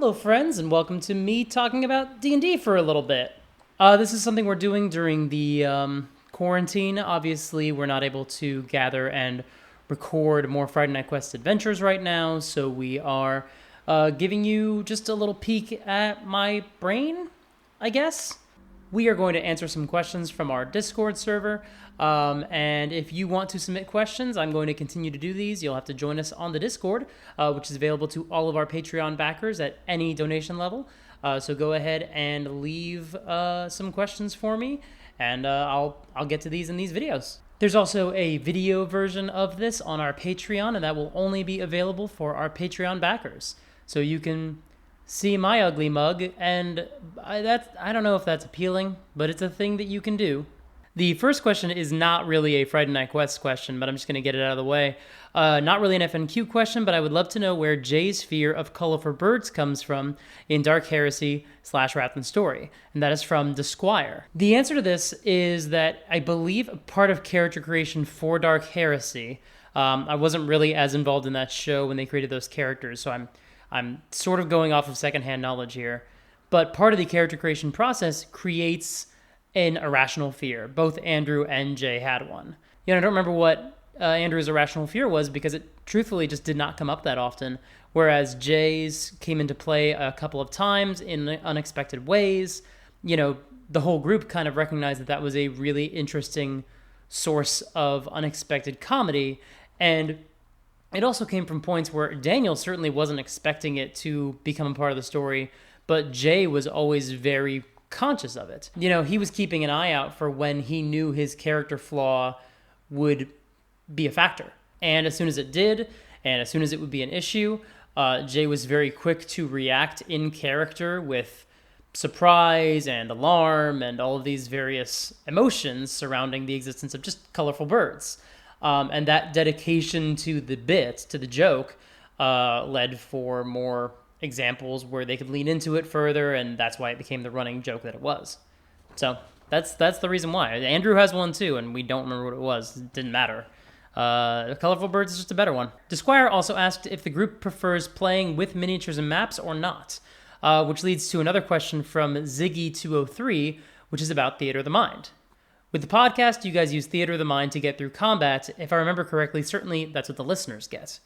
Hello friends, and welcome to me talking about D&D for a little bit. This is something we're doing during the quarantine. Obviously, we're not able to gather and record more Friday Night Quest adventures right now, so we are giving you just a little peek at my brain, I guess. We are going to answer some questions from our Discord server, and if you want to submit questions, I'm going to continue to do these. You'll have to join us on the Discord, which is available to all of our Patreon backers at any donation level. So go ahead and leave some questions for me, and I'll get to these in these videos. There's also a video version of this on our Patreon, and that will only be available for our Patreon backers. So you can see my ugly mug, and I don't know if that's appealing, but it's a thing that you can do. The first question is not really a Friday Night Quest question, but I'm just going to get it out of the way. Not really an FNQ question, but I would love to know where Jay's fear of colorful birds comes from in Dark Heresy / Wrath and Story, and that is from The Squire. The answer to this is that I believe part of character creation for Dark Heresy, I wasn't really as involved in that show when they created those characters, so I'm sort of going off of secondhand knowledge here, but part of the character creation process creates an irrational fear. Both Andrew and Jay had one. I don't remember what Andrew's irrational fear was because it truthfully just did not come up that often, whereas Jay's came into play a couple of times in unexpected ways. The whole group kind of recognized that was a really interesting source of unexpected comedy, and it also came from points where Daniel certainly wasn't expecting it to become a part of the story, but Jay was always very conscious of it. He was keeping an eye out for when he knew his character flaw would be a factor. And as soon as it did, and as soon as it would be an issue, Jay was very quick to react in character with surprise and alarm and all of these various emotions surrounding the existence of just colorful birds. And that dedication to the bit, to the joke, led for more examples where they could lean into it further, and that's why it became the running joke that it was. So that's the reason why. Andrew has one too, and we don't remember what it was. It didn't matter. Colorful Birds is just a better one. Desquire also asked if the group prefers playing with miniatures and maps or not, which leads to another question from Ziggy203, which is about Theater of the Mind. With the podcast, you guys use Theater of the Mind to get through combat. If I remember correctly, certainly that's what the listeners get.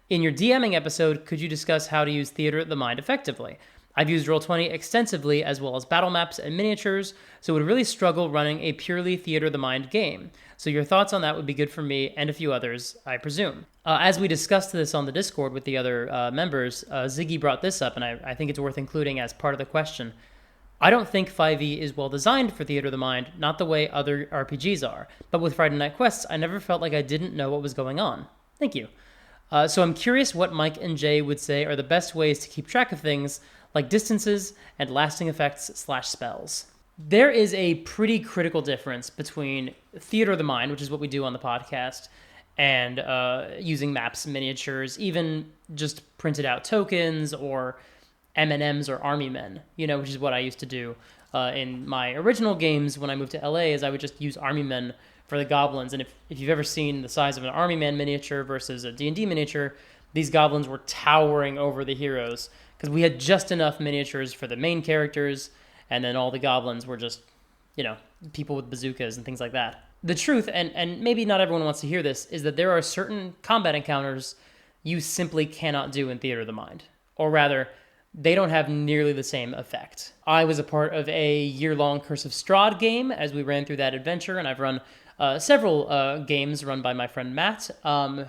In your DMing episode, could you discuss how to use Theater of the Mind effectively? I've used Roll20 extensively, as well as battle maps and miniatures, so would really struggle running a purely Theater of the Mind game. So your thoughts on that would be good for me and a few others, I presume. As we discussed this on the Discord with the other members, Ziggy brought this up, and I think it's worth including as part of the question. I don't think 5e is well designed for Theater of the Mind, not the way other RPGs are. But with Friday Night Quests, I never felt like I didn't know what was going on. Thank you. So I'm curious what Mike and Jay would say are the best ways to keep track of things, like distances and lasting effects / spells. There is a pretty critical difference between Theater of the Mind, which is what we do on the podcast, and using maps and miniatures, even just printed out tokens or M&Ms or army men, which is what I used to do in my original games when I moved to LA, is I would just use army men for the goblins. And if you've ever seen the size of an army man miniature versus a D&D miniature, these goblins were towering over the heroes because we had just enough miniatures for the main characters, and then all the goblins were just, people with bazookas and things like that. The truth, and maybe not everyone wants to hear this, is that there are certain combat encounters you simply cannot do in Theater of the Mind. Or rather, they don't have nearly the same effect. I was a part of a year-long Curse of Strahd game as we ran through that adventure, and I've run several games run by my friend Matt,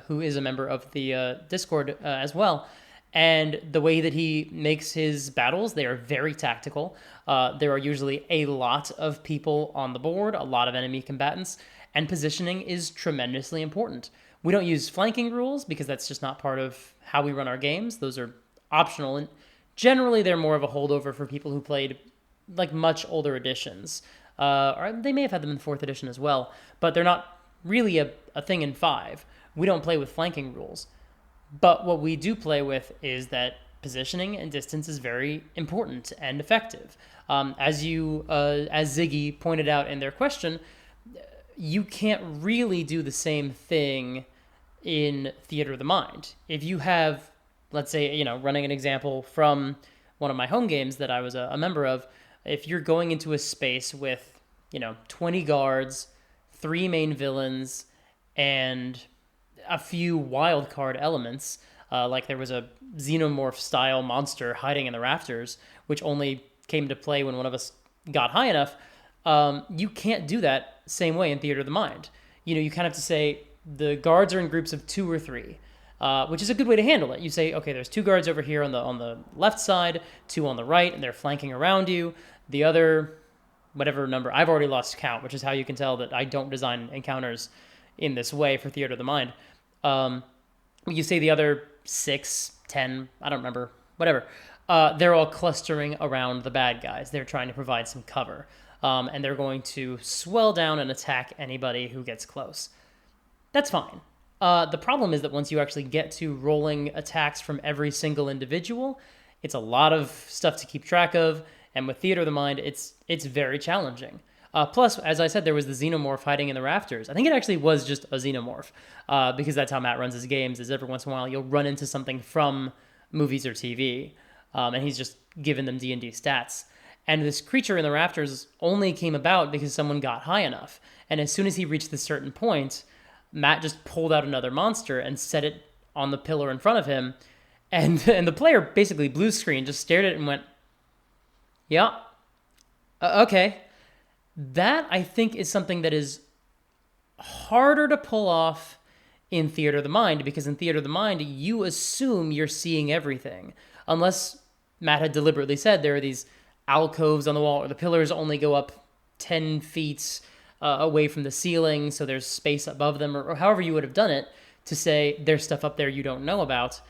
who is a member of the Discord as well. And the way that he makes his battles, they are very tactical. There are usually a lot of people on the board, a lot of enemy combatants, and positioning is tremendously important. We don't use flanking rules because that's just not part of how we run our games. Those are optional, and generally they're more of a holdover for people who played like much older editions. Or they may have had them in 4th edition as well, but they're not really a thing in 5. We don't play with flanking rules. But what we do play with is that positioning and distance is very important and effective. As Ziggy pointed out in their question, you can't really do the same thing in Theater of the Mind. If you have, let's say, running an example from one of my home games that I was a member of, if you're going into a space with, 20 guards, 3 main villains, and a few wild card elements, like there was a xenomorph-style monster hiding in the rafters, which only came to play when one of us got high enough, you can't do that same way in Theater of the Mind. You kind of have to say the guards are in groups of 2 or 3, which is a good way to handle it. You say, okay, there's 2 guards over here on the left side, 2 on the right, and they're flanking around you. The other, whatever number, I've already lost count, which is how you can tell that I don't design encounters in this way for Theater of the Mind. You say the other 6, 10, I don't remember, whatever. They're all clustering around the bad guys. They're trying to provide some cover. And they're going to swell down and attack anybody who gets close. That's fine. The problem is that once you actually get to rolling attacks from every single individual, it's a lot of stuff to keep track of. And with Theater of the Mind, it's very challenging. Plus, as I said, there was the xenomorph hiding in the rafters. I think it actually was just a xenomorph, because that's how Matt runs his games, is every once in a while you'll run into something from movies or TV, and he's just given them D&D stats. And this creature in the rafters only came about because someone got high enough. And as soon as he reached this certain point, Matt just pulled out another monster and set it on the pillar in front of him. And the player basically blue screen, just stared at it and went, yeah, okay. That, I think, is something that is harder to pull off in Theater of the Mind, because in Theater of the Mind, you assume you're seeing everything. Unless Matt had deliberately said there are these alcoves on the wall, or the pillars only go up 10 feet away from the ceiling, so there's space above them, or however you would have done it to say there's stuff up there you don't know about.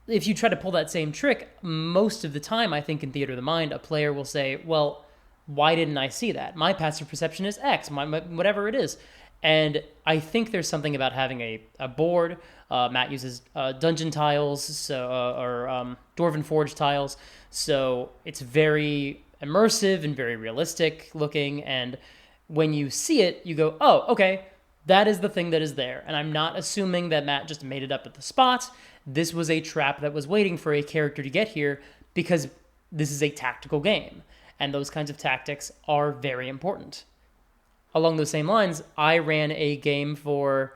If you try to pull that same trick, most of the time, I think in Theater of the Mind, a player will say, well, why didn't I see that? My passive perception is X, my whatever it is. And I think there's something about having a board. Matt uses dungeon tiles, or Dwarven Forge tiles. So it's very immersive and very realistic looking. And when you see it, you go, oh, okay, that is the thing that is there. And I'm not assuming that Matt just made it up at the spot. This was a trap that was waiting for a character to get here, because this is a tactical game. And those kinds of tactics are very important. Along those same lines, I ran a game for,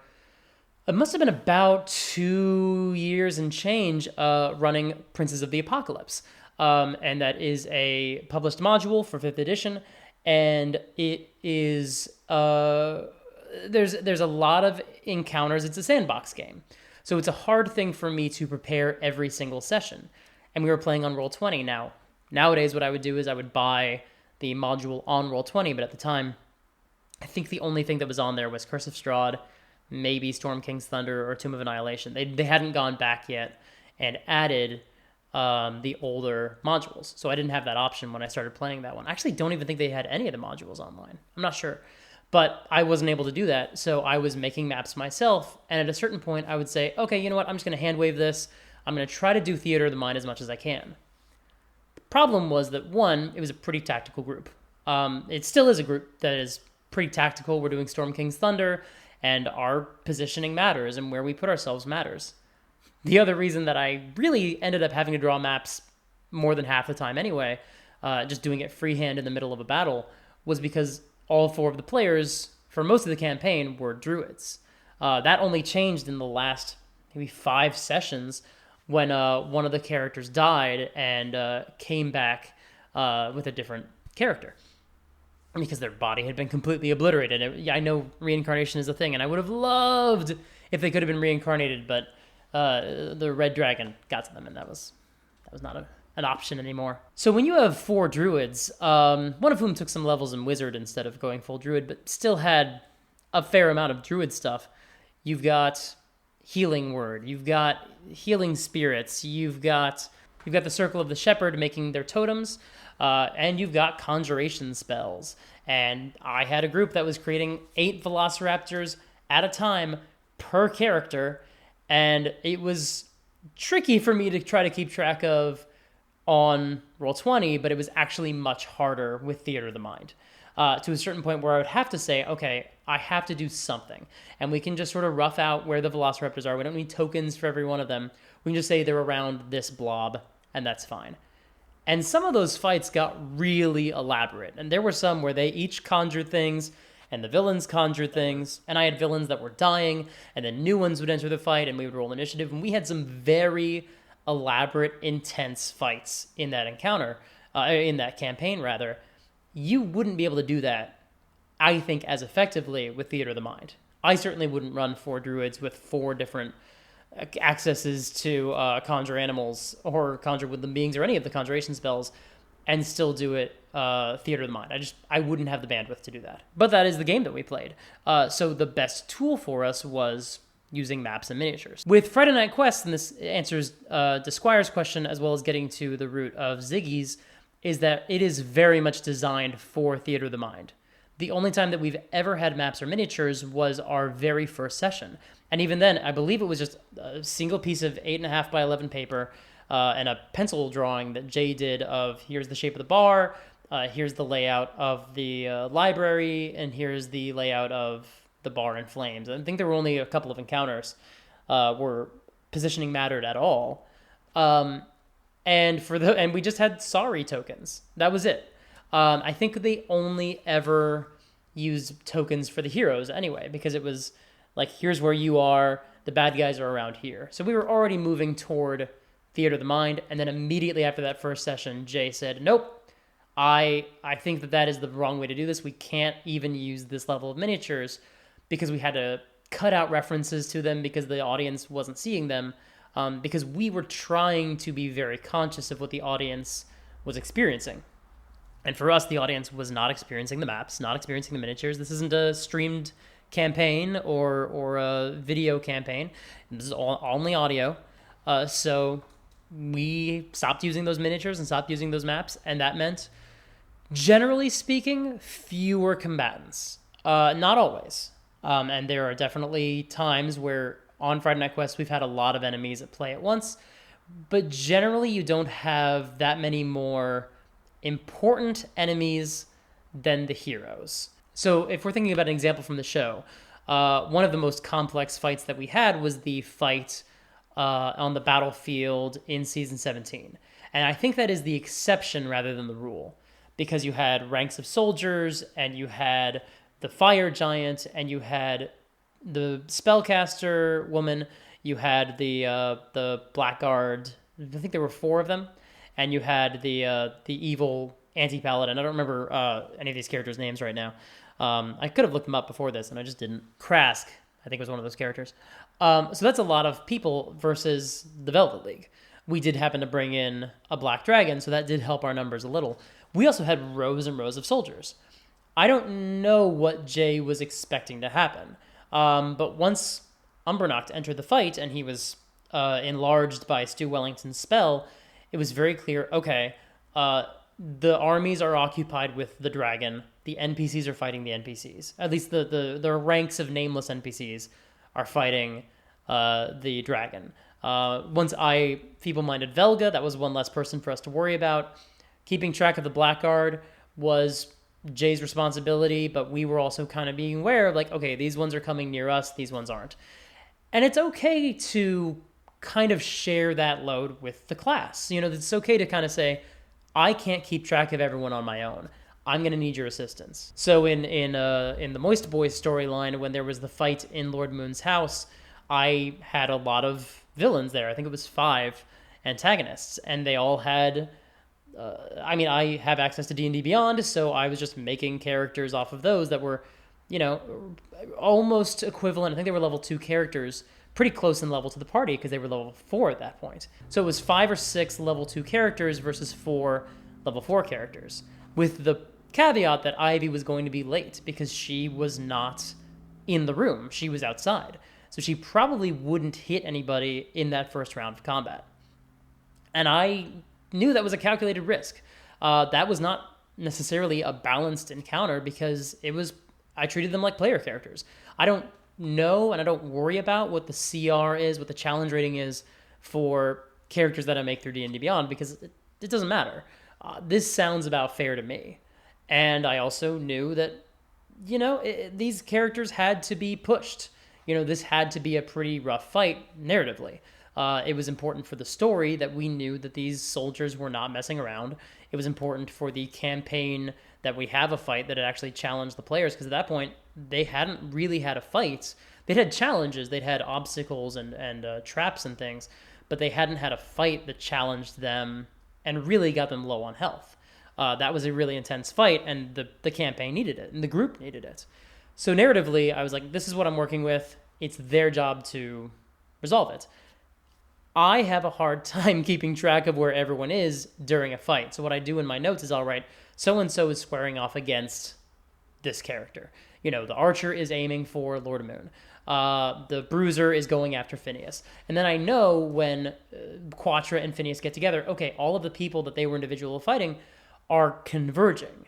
it must have been about 2 years and change, running Princes of the Apocalypse. And that is a published module for 5th edition. And it is, there's a lot of encounters. It's a sandbox game. So it's a hard thing for me to prepare every single session. And we were playing on Roll20 now. Nowadays, what I would do is I would buy the module on Roll20, but at the time, I think the only thing that was on there was Curse of Strahd, maybe Storm King's Thunder, or Tomb of Annihilation. They hadn't gone back yet and added the older modules, so I didn't have that option when I started playing that one. I actually don't even think they had any of the modules online. I'm not sure. But I wasn't able to do that, so I was making maps myself, and at a certain point, I would say, okay, you know what, I'm just going to hand wave this. I'm going to try to do Theater of the Mind as much as I can. Problem was that, one, it was a pretty tactical group. It still is a group that is pretty tactical. We're doing Storm King's Thunder, and our positioning matters, and where we put ourselves matters. The other reason that I really ended up having to draw maps more than half the time anyway, just doing it freehand in the middle of a battle, was because all 4 of the players, for most of the campaign, were druids. That only changed in the last maybe 5 sessions, when one of the characters died and came back with a different character, because their body had been completely obliterated. I know reincarnation is a thing, and I would have loved if they could have been reincarnated, but the red dragon got to them, and that was not an option anymore. So when you have 4 druids, one of whom took some levels in wizard instead of going full druid, but still had a fair amount of druid stuff, you've got healing word, you've got healing spirits, you've got the circle of the shepherd making their totems, and you've got conjuration spells. And I had a group that was creating 8 velociraptors at a time per character, and it was tricky for me to try to keep track of on Roll20, but it was actually much harder with Theater of the Mind. To a certain point where I would have to say, okay, I have to do something. And we can just sort of rough out where the velociraptors are. We don't need tokens for every one of them. We can just say they're around this blob, and that's fine. And some of those fights got really elaborate. And there were some where they each conjured things, and the villains conjured things, and I had villains that were dying, and then new ones would enter the fight, and we would roll initiative, and we had some very elaborate, intense fights in that encounter, in that campaign, rather. You wouldn't be able to do that, I think, as effectively with Theater of the Mind. I certainly wouldn't run 4 druids with 4 different accesses to conjure animals or conjure woodland beings or any of the conjuration spells and still do it Theater of the Mind. I wouldn't have the bandwidth to do that. But that is the game that we played. So the best tool for us was using maps and miniatures. With Friday Night Quest, and this answers Desquire's question as well as getting to the root of Ziggy's, is that it is very much designed for Theater of the Mind. The only time that we've ever had maps or miniatures was our very first session. And even then, I believe it was just a single piece of 8.5 by 11 paper and a pencil drawing that Jay did of here's the shape of the bar, here's the layout of the library, and here's the layout of the bar in flames. I think there were only a couple of encounters where positioning mattered at all. And we just had sorry tokens. That was it. I think they only ever used tokens for the heroes anyway, because it was like, here's where you are, the bad guys are around here. So we were already moving toward Theater of the Mind, and then immediately after that first session, Jay said, nope, I think that is the wrong way to do this. We can't even use this level of miniatures because we had to cut out references to them because the audience wasn't seeing them, because we were trying to be very conscious of what the audience was experiencing. And for us, the audience was not experiencing the maps, not experiencing the miniatures. This isn't a streamed campaign or a video campaign. This is only audio. So we stopped using those miniatures and stopped using those maps, and that meant, generally speaking, fewer combatants. Not always. And there are definitely times where on Friday Night Quest we've had a lot of enemies at play at once, but generally you don't have that many more important enemies than the heroes. So if we're thinking about an example from the show, one of the most complex fights that we had was the fight on the battlefield in Season 17. And I think that is the exception rather than the rule, because you had ranks of soldiers, and you had the fire giant, and you had the spellcaster woman, you had the blackguard, I think there were 4 of them, and you had the evil anti-paladin. I don't remember any of these characters' names right now. I could have looked them up before this, and I just didn't. Krask, I think, was one of those characters. So that's a lot of people versus the Velvet League. We did happen to bring in a black dragon, so that did help our numbers a little. We also had rows and rows of soldiers. I don't know what Jay was expecting to happen, but once Umbernacht entered the fight and he was enlarged by Stu Wellington's spell, it was very clear, okay, the armies are occupied with the dragon, the NPCs are fighting the NPCs. At least the ranks of nameless NPCs are fighting the dragon. Once I feeble-minded Velga, that was one less person for us to worry about. Keeping track of the Blackguard was Jay's responsibility, but we were also kind of being aware of, like, okay, these ones are coming near us, these ones aren't. And it's okay to kind of share that load with the class. You know, it's okay to kind of say, I can't keep track of everyone on my own. I'm going to need your assistance. So in the Moist Boys storyline, when there was the fight in Lord Moon's house, I had a lot of villains there. I think it was 5 antagonists, and they all had... I have access to D&D Beyond, so I was just making characters off of those that were, almost equivalent. I think they were level 2 characters, pretty close in level to the party because they were level 4 at that point. So it was 5 or 6 level 2 characters versus 4 level 4 characters, with the caveat that Ivy was going to be late because she was not in the room. She was outside. So she probably wouldn't hit anybody in that first round of combat. And I knew that was a calculated risk. That was not necessarily a balanced encounter because I treated them like player characters. I don't know and I don't worry about what the CR is, what the challenge rating is for characters that I make through D&D Beyond because it doesn't matter. This sounds about fair to me. And I also knew that, these characters had to be pushed. This had to be a pretty rough fight narratively. It was important for the story that we knew that these soldiers were not messing around. It was important for the campaign that we have a fight that it actually challenged the players, because at that point, they hadn't really had a fight. They'd had challenges, they'd had obstacles and traps and things, but they hadn't had a fight that challenged them and really got them low on health. That was a really intense fight, and the campaign needed it, and the group needed it. So narratively, I was like, this is what I'm working with. It's their job to resolve it. I have a hard time keeping track of where everyone is during a fight. So what I do in my notes is, all right, so-and-so is squaring off against this character. You know, the archer is aiming for Lord Moon. The bruiser is going after Phineas. And then I know when Quatra and Phineas get together, okay, all of the people that they were individually fighting are converging.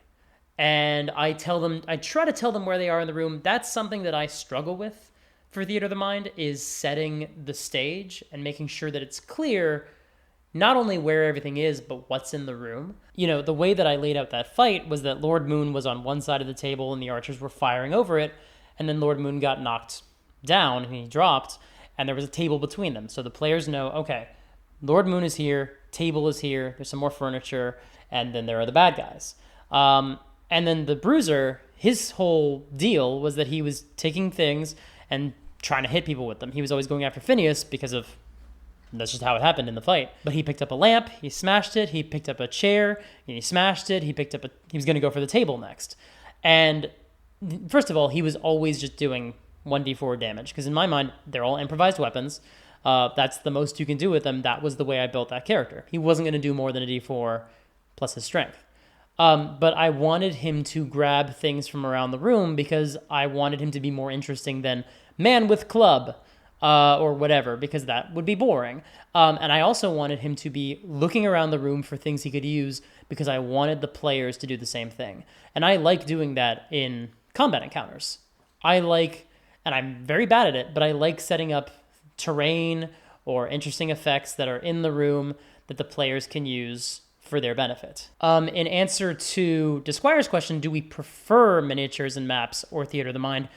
And I try to tell them where they are in the room. That's something that I struggle with for Theater of the Mind, is setting the stage and making sure that it's clear not only where everything is, but what's in the room. You know, the way that I laid out that fight was that Lord Moon was on one side of the table and the archers were firing over it, and then Lord Moon got knocked down and he dropped, and there was a table between them. So the players know, okay, Lord Moon is here, table is here, there's some more furniture, and then there are the bad guys. And then the bruiser, his whole deal was that he was taking things and trying to hit people with them. He was always going after Phineas because of, that's just how it happened in the fight. But he picked up a lamp, he smashed it, he picked up a chair, and he smashed it, he was going to go for the table next. And first of all, he was always just doing 1d4 damage, because in my mind, they're all improvised weapons. That's the most you can do with them. That was the way I built that character. He wasn't going to do more than a d4 plus his strength. But I wanted him to grab things from around the room because I wanted him to be more interesting than man with club or whatever, because that would be boring. And I also wanted him to be looking around the room for things he could use because I wanted the players to do the same thing. And I like doing that in combat encounters. And I'm very bad at it, but I like setting up terrain or interesting effects that are in the room that the players can use for their benefit. In answer to Disquire's question, do we prefer miniatures and maps or Theater of the Mind?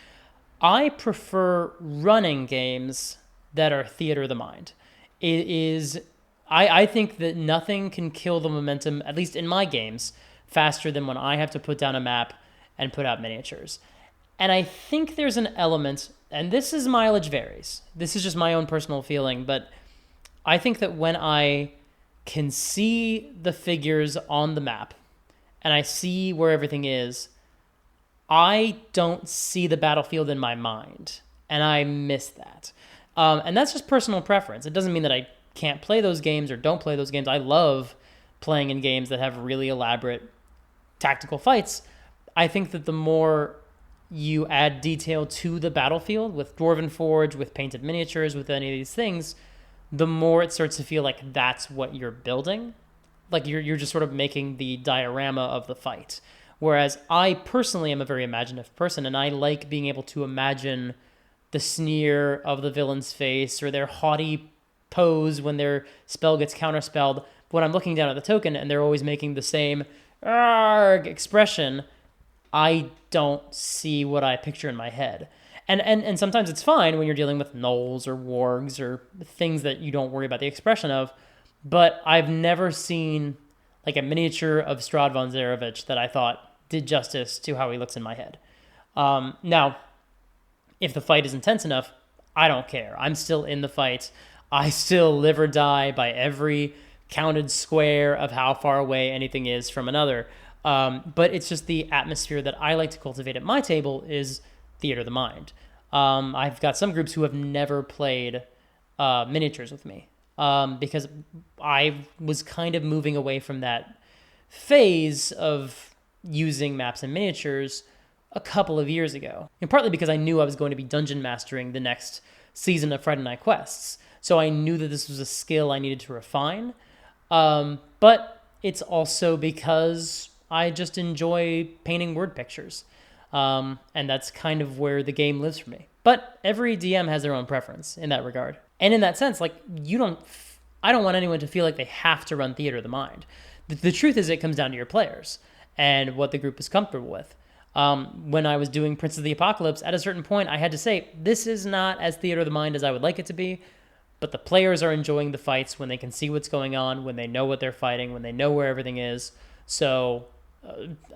I prefer running games that are Theater of the Mind. I think that nothing can kill the momentum, at least in my games, faster than when I have to put down a map and put out miniatures. And I think there's an element, and this is mileage varies. This is just my own personal feeling, but I think that when I can see the figures on the map and I see where everything is, I don't see the battlefield in my mind, and I miss that. And that's just personal preference. It doesn't mean that I can't play those games or don't play those games. I love playing in games that have really elaborate tactical fights. I think that the more you add detail to the battlefield with Dwarven Forge, with painted miniatures, with any of these things, the more it starts to feel like that's what you're building. Like you're just sort of making the diorama of the fight. Whereas I personally am a very imaginative person, and I like being able to imagine the sneer of the villain's face or their haughty pose when their spell gets counterspelled. When I'm looking down at the token and they're always making the same "arg" expression, I don't see what I picture in my head. And sometimes it's fine when you're dealing with gnolls or wargs or things that you don't worry about the expression of, but I've never seen like a miniature of Strahd von Zarovich that I thought did justice to how he looks in my head. Now, if the fight is intense enough, I don't care. I'm still in the fight. I still live or die by every counted square of how far away anything is from another. But it's just the atmosphere that I like to cultivate at my table is Theater of the Mind. I've got some groups who have never played miniatures with me because I was kind of moving away from that phase of using maps and miniatures a couple of years ago. And partly because I knew I was going to be dungeon mastering the next season of Friday Night Quests. So I knew that this was a skill I needed to refine. But it's also because I just enjoy painting word pictures. And that's kind of where the game lives for me. But every DM has their own preference in that regard. And in that sense, like I don't want anyone to feel like they have to run Theater of the Mind. The truth is it comes down to your players and what the group is comfortable with. When I was doing Prince of the Apocalypse, at a certain point, I had to say, this is not as Theater of the Mind as I would like it to be, but the players are enjoying the fights when they can see what's going on, when they know what they're fighting, when they know where everything is. So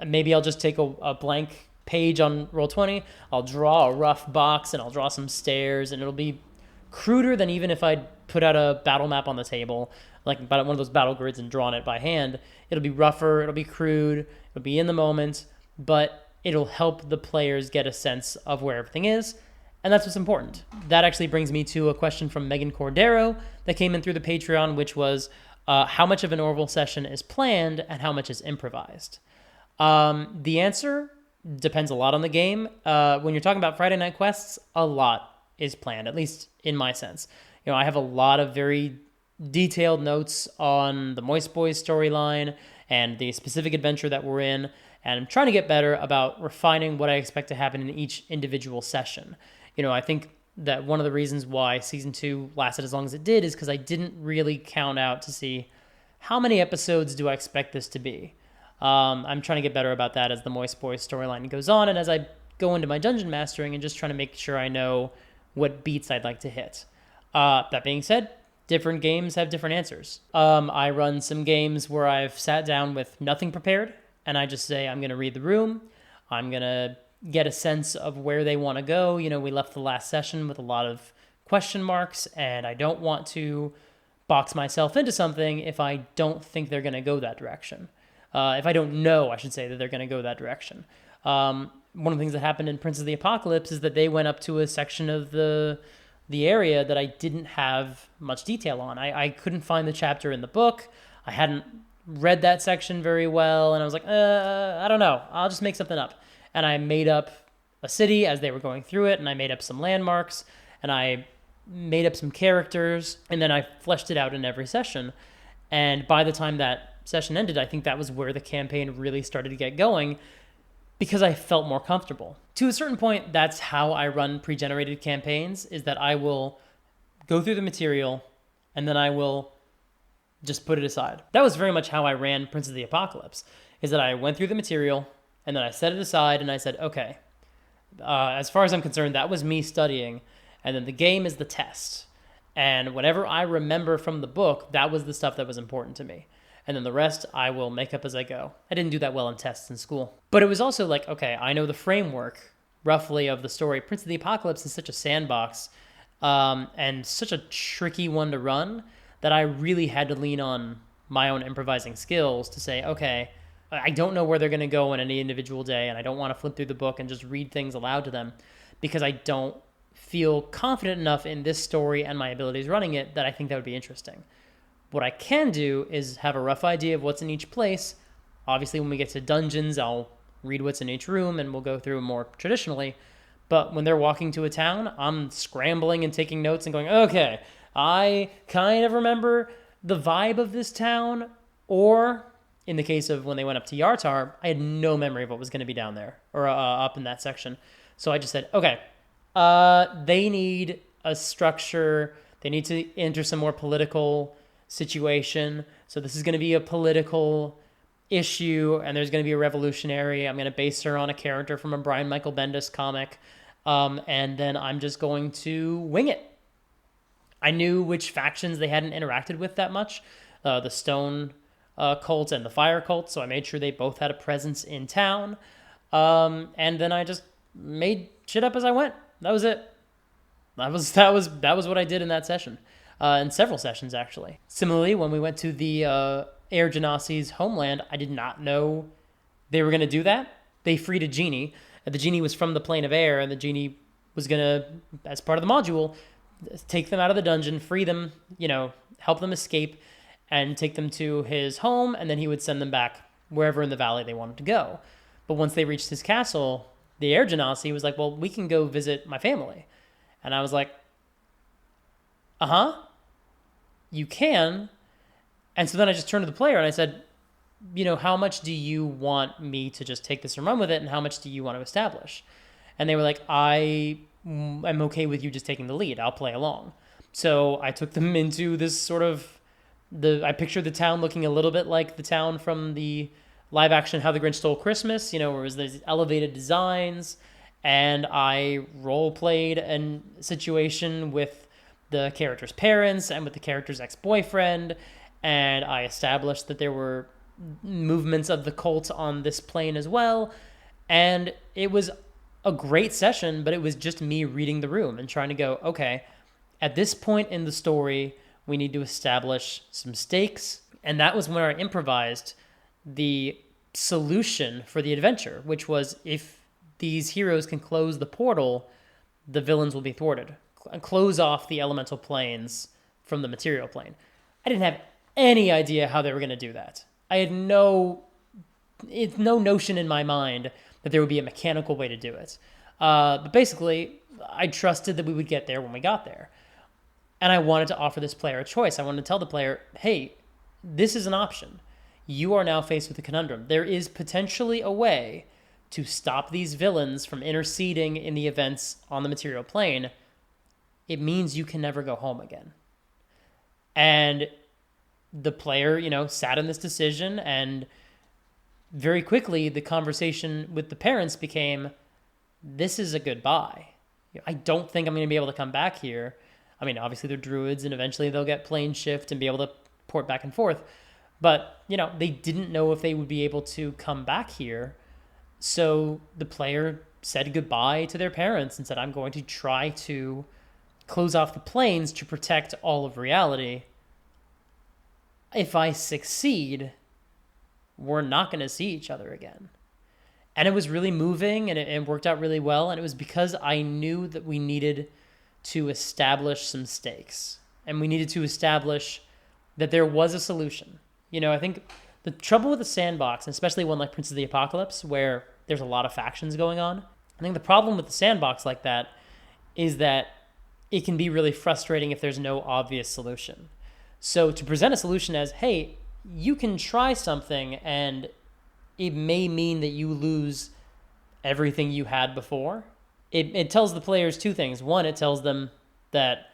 maybe I'll just take a blank page on Roll20, I'll draw a rough box, and I'll draw some stairs, and it'll be cruder than even if I'd put out a battle map on the table, like one of those battle grids, and drawn it by hand. It'll be rougher, it'll be crude, it'll be in the moment, but it'll help the players get a sense of where everything is, and that's what's important. That actually brings me to a question from Megan Cordero that came in through the Patreon, which was how much of an Orville session is planned and how much is improvised? The answer depends a lot on the game. When you're talking about Friday Night Quests, a lot is planned, at least in my sense. I have a lot of very detailed notes on the Moist Boys storyline and the specific adventure that we're in, and I'm trying to get better about refining what I expect to happen in each individual session. I think that one of the reasons why Season 2 lasted as long as it did is because I didn't really count out to see how many episodes do I expect this to be. I'm trying to get better about that as the Moist Boys storyline goes on, and as I go into my dungeon mastering and just trying to make sure I know what beats I'd like to hit. That being said, different games have different answers. I run some games where I've sat down with nothing prepared, and I just say, I'm going to read the room. I'm going to get a sense of where they want to go. We left the last session with a lot of question marks, and I don't want to box myself into something if I don't think they're going to go that direction. If I don't know, I should say, that they're going to go that direction. One of the things that happened in Prince of the Apocalypse is that they went up to a section of the area that I didn't have much detail on. I couldn't find the chapter in the book. I hadn't read that section very well, and I was like, I don't know. I'll just make something up. And I made up a city as they were going through it, and I made up some landmarks, and I made up some characters, and then I fleshed it out in every session. And by the time that session ended, I think that was where the campaign really started to get going, because I felt more comfortable. To a certain point, that's how I run pre-generated campaigns, is that I will go through the material, and then I will just put it aside. That was very much how I ran Prince of the Apocalypse, is that I went through the material, and then I set it aside, and I said, okay, as far as I'm concerned, that was me studying, and then the game is the test. And whatever I remember from the book, that was the stuff that was important to me. And then the rest I will make up as I go. I didn't do that well in tests in school. But it was also like, okay, I know the framework, roughly, of the story. Prince of the Apocalypse is such a sandbox, and such a tricky one to run, that I really had to lean on my own improvising skills to say, okay, I don't know where they're going to go on any individual day, and I don't want to flip through the book and just read things aloud to them, because I don't feel confident enough in this story and my abilities running it that I think that would be interesting. What I can do is have a rough idea of what's in each place. Obviously, when we get to dungeons, I'll read what's in each room, and we'll go through more traditionally. But when they're walking to a town, I'm scrambling and taking notes and going, okay, I kind of remember the vibe of this town. Or in the case of when they went up to Yartar, I had no memory of what was going to be down there or up in that section. So I just said, okay, they need a structure. They need to enter some more political situation. So this is going to be a political issue, and there's going to be a revolutionary. I'm going to base her on a character from a Brian Michael Bendis comic. And then I'm just going to wing it. I knew which factions they hadn't interacted with that much, the Stone cult and the Fire cult, so I made sure they both had a presence in town. And then I just made shit up as I went. That was it. That was what I did in that session. In several sessions, actually. Similarly, when we went to the Air Genasi's homeland, I did not know they were going to do that. They freed a genie. The genie was from the plane of air, and the genie was going to, as part of the module, take them out of the dungeon, free them, help them escape, and take them to his home, and then he would send them back wherever in the valley they wanted to go. But once they reached his castle, the Air Genasi was like, well, we can go visit my family. And I was like, you can. And so then I just turned to the player and I said, how much do you want me to just take this and run with it, and how much do you want to establish? And they were like, I'm okay with you just taking the lead. I'll play along. So I took them into this sort of, I pictured the town looking a little bit like the town from the live action How the Grinch Stole Christmas, where it was these elevated designs, and I role played a situation with the character's parents and with the character's ex-boyfriend, and I established that there were movements of the cult on this plane as well. And it was a great session, but it was just me reading the room and trying to go, okay, at this point in the story, we need to establish some stakes. And that was where I improvised the solution for the adventure, which was if these heroes can close the portal, the villains will be thwarted. Close off the elemental planes from the material plane. I didn't have any idea how they were going to do that. I had no notion in my mind that there would be a mechanical way to do it. But basically, I trusted that we would get there when we got there. And I wanted to offer this player a choice. I wanted to tell the player, hey, this is an option. You are now faced with a conundrum. There is potentially a way to stop these villains from interceding in the events on the material plane. It means you can never go home again. And the player, sat in this decision, and very quickly the conversation with the parents became, this is a goodbye. I don't think I'm going to be able to come back here. I mean, obviously they're druids and eventually they'll get plane shift and be able to port back and forth. But, they didn't know if they would be able to come back here. So the player said goodbye to their parents and said, I'm going to try to close off the planes to protect all of reality. If I succeed, we're not going to see each other again. And it was really moving, and it worked out really well. And it was because I knew that we needed to establish some stakes, and we needed to establish that there was a solution. I think the trouble with a sandbox, and especially one like Prince of the Apocalypse, where there's a lot of factions going on, I think the problem with the sandbox like that is that it can be really frustrating if there's no obvious solution. So to present a solution as, hey, you can try something and it may mean that you lose everything you had before. It tells the players two things. One, it tells them that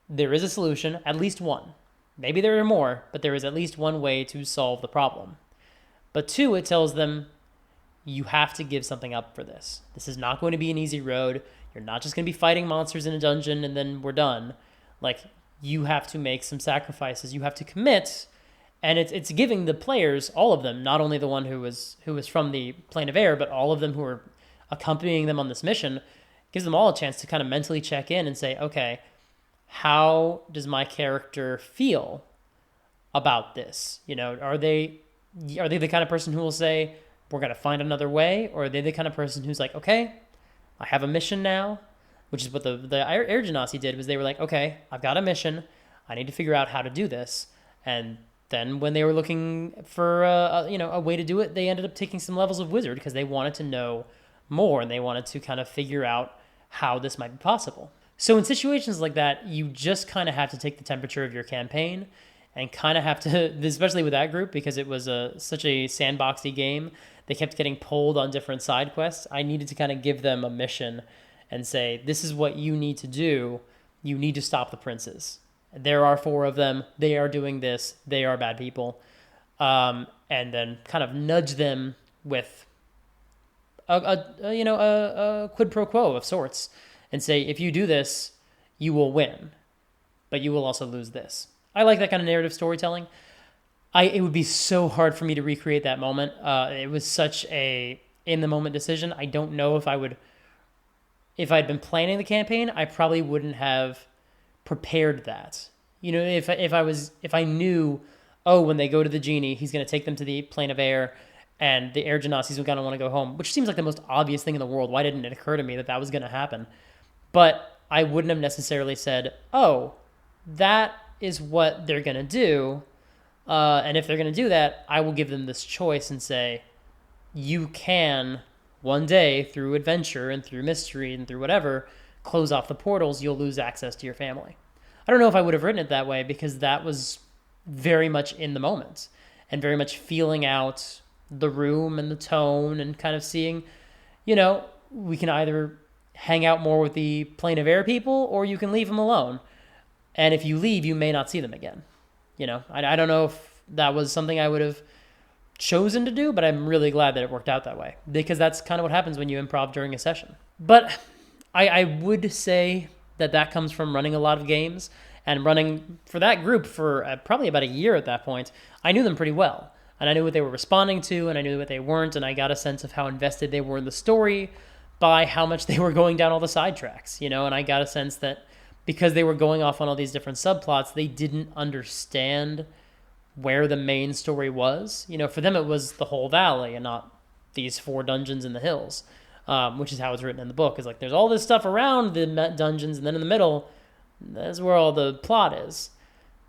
there is a solution, at least one. Maybe there are more, but there is at least one way to solve the problem. But two, it tells them you have to give something up for this. This is not going to be an easy road. You're not just going to be fighting monsters in a dungeon and then we're done. Like, you have to make some sacrifices. You have to commit. And it's giving the players, all of them, not only the one who was from the plane of air, but all of them who are accompanying them on this mission, gives them all a chance to kind of mentally check in and say, okay, how does my character feel about this? Are they the kind of person who will say, we're going to find another way? Or are they the kind of person who's like, okay, I have a mission now, which is what the Air Genasi did, was they were like, okay, I've got a mission. I need to figure out how to do this. And then when they were looking for a way to do it, they ended up taking some levels of wizard because they wanted to know more and they wanted to kind of figure out how this might be possible. So in situations like that, you just kind of have to take the temperature of your campaign and kind of have to, especially with that group, because it was such a sandboxy game, they kept getting pulled on different side quests. I needed to kind of give them a mission and say, this is what you need to do. You need to stop the princes. There are 4 of them. They are doing this. They are bad people. And then kind of nudge them with a quid pro quo of sorts and say, if you do this, you will win, but you will also lose this. I like that kind of narrative storytelling. It would be so hard for me to recreate that moment. It was such a in-the-moment decision. I don't know if if I'd been planning the campaign, I probably wouldn't have prepared that. If I knew, when they go to the genie, he's going to take them to the plane of air, and the Air Genasis are going to want to go home, which seems like the most obvious thing in the world. Why didn't it occur to me that was going to happen? But I wouldn't have necessarily said, that is what they're going to do. And if they're going to do that, I will give them this choice and say, you can, one day, through adventure and through mystery and through whatever, close off the portals, you'll lose access to your family. I don't know if I would have written it that way because that was very much in the moment and very much feeling out the room and the tone and kind of seeing, we can either hang out more with the plane of air people or you can leave them alone. And if you leave, you may not see them again. I don't know if that was something I would have chosen to do, but I'm really glad that it worked out that way because that's kind of what happens when you improv during a session. But I would say that comes from running a lot of games and running for that group for probably about a year at that point. I knew them pretty well, and I knew what they were responding to, and I knew what they weren't, and I got a sense of how invested they were in the story by how much they were going down all the sidetracks, and I got a sense that because they were going off on all these different subplots, they didn't understand where the main story was. For them it was the whole valley and not these 4 dungeons in the hills, which is how it's written in the book. It's like there's all this stuff around the dungeons, and then in the middle, that's where all the plot is,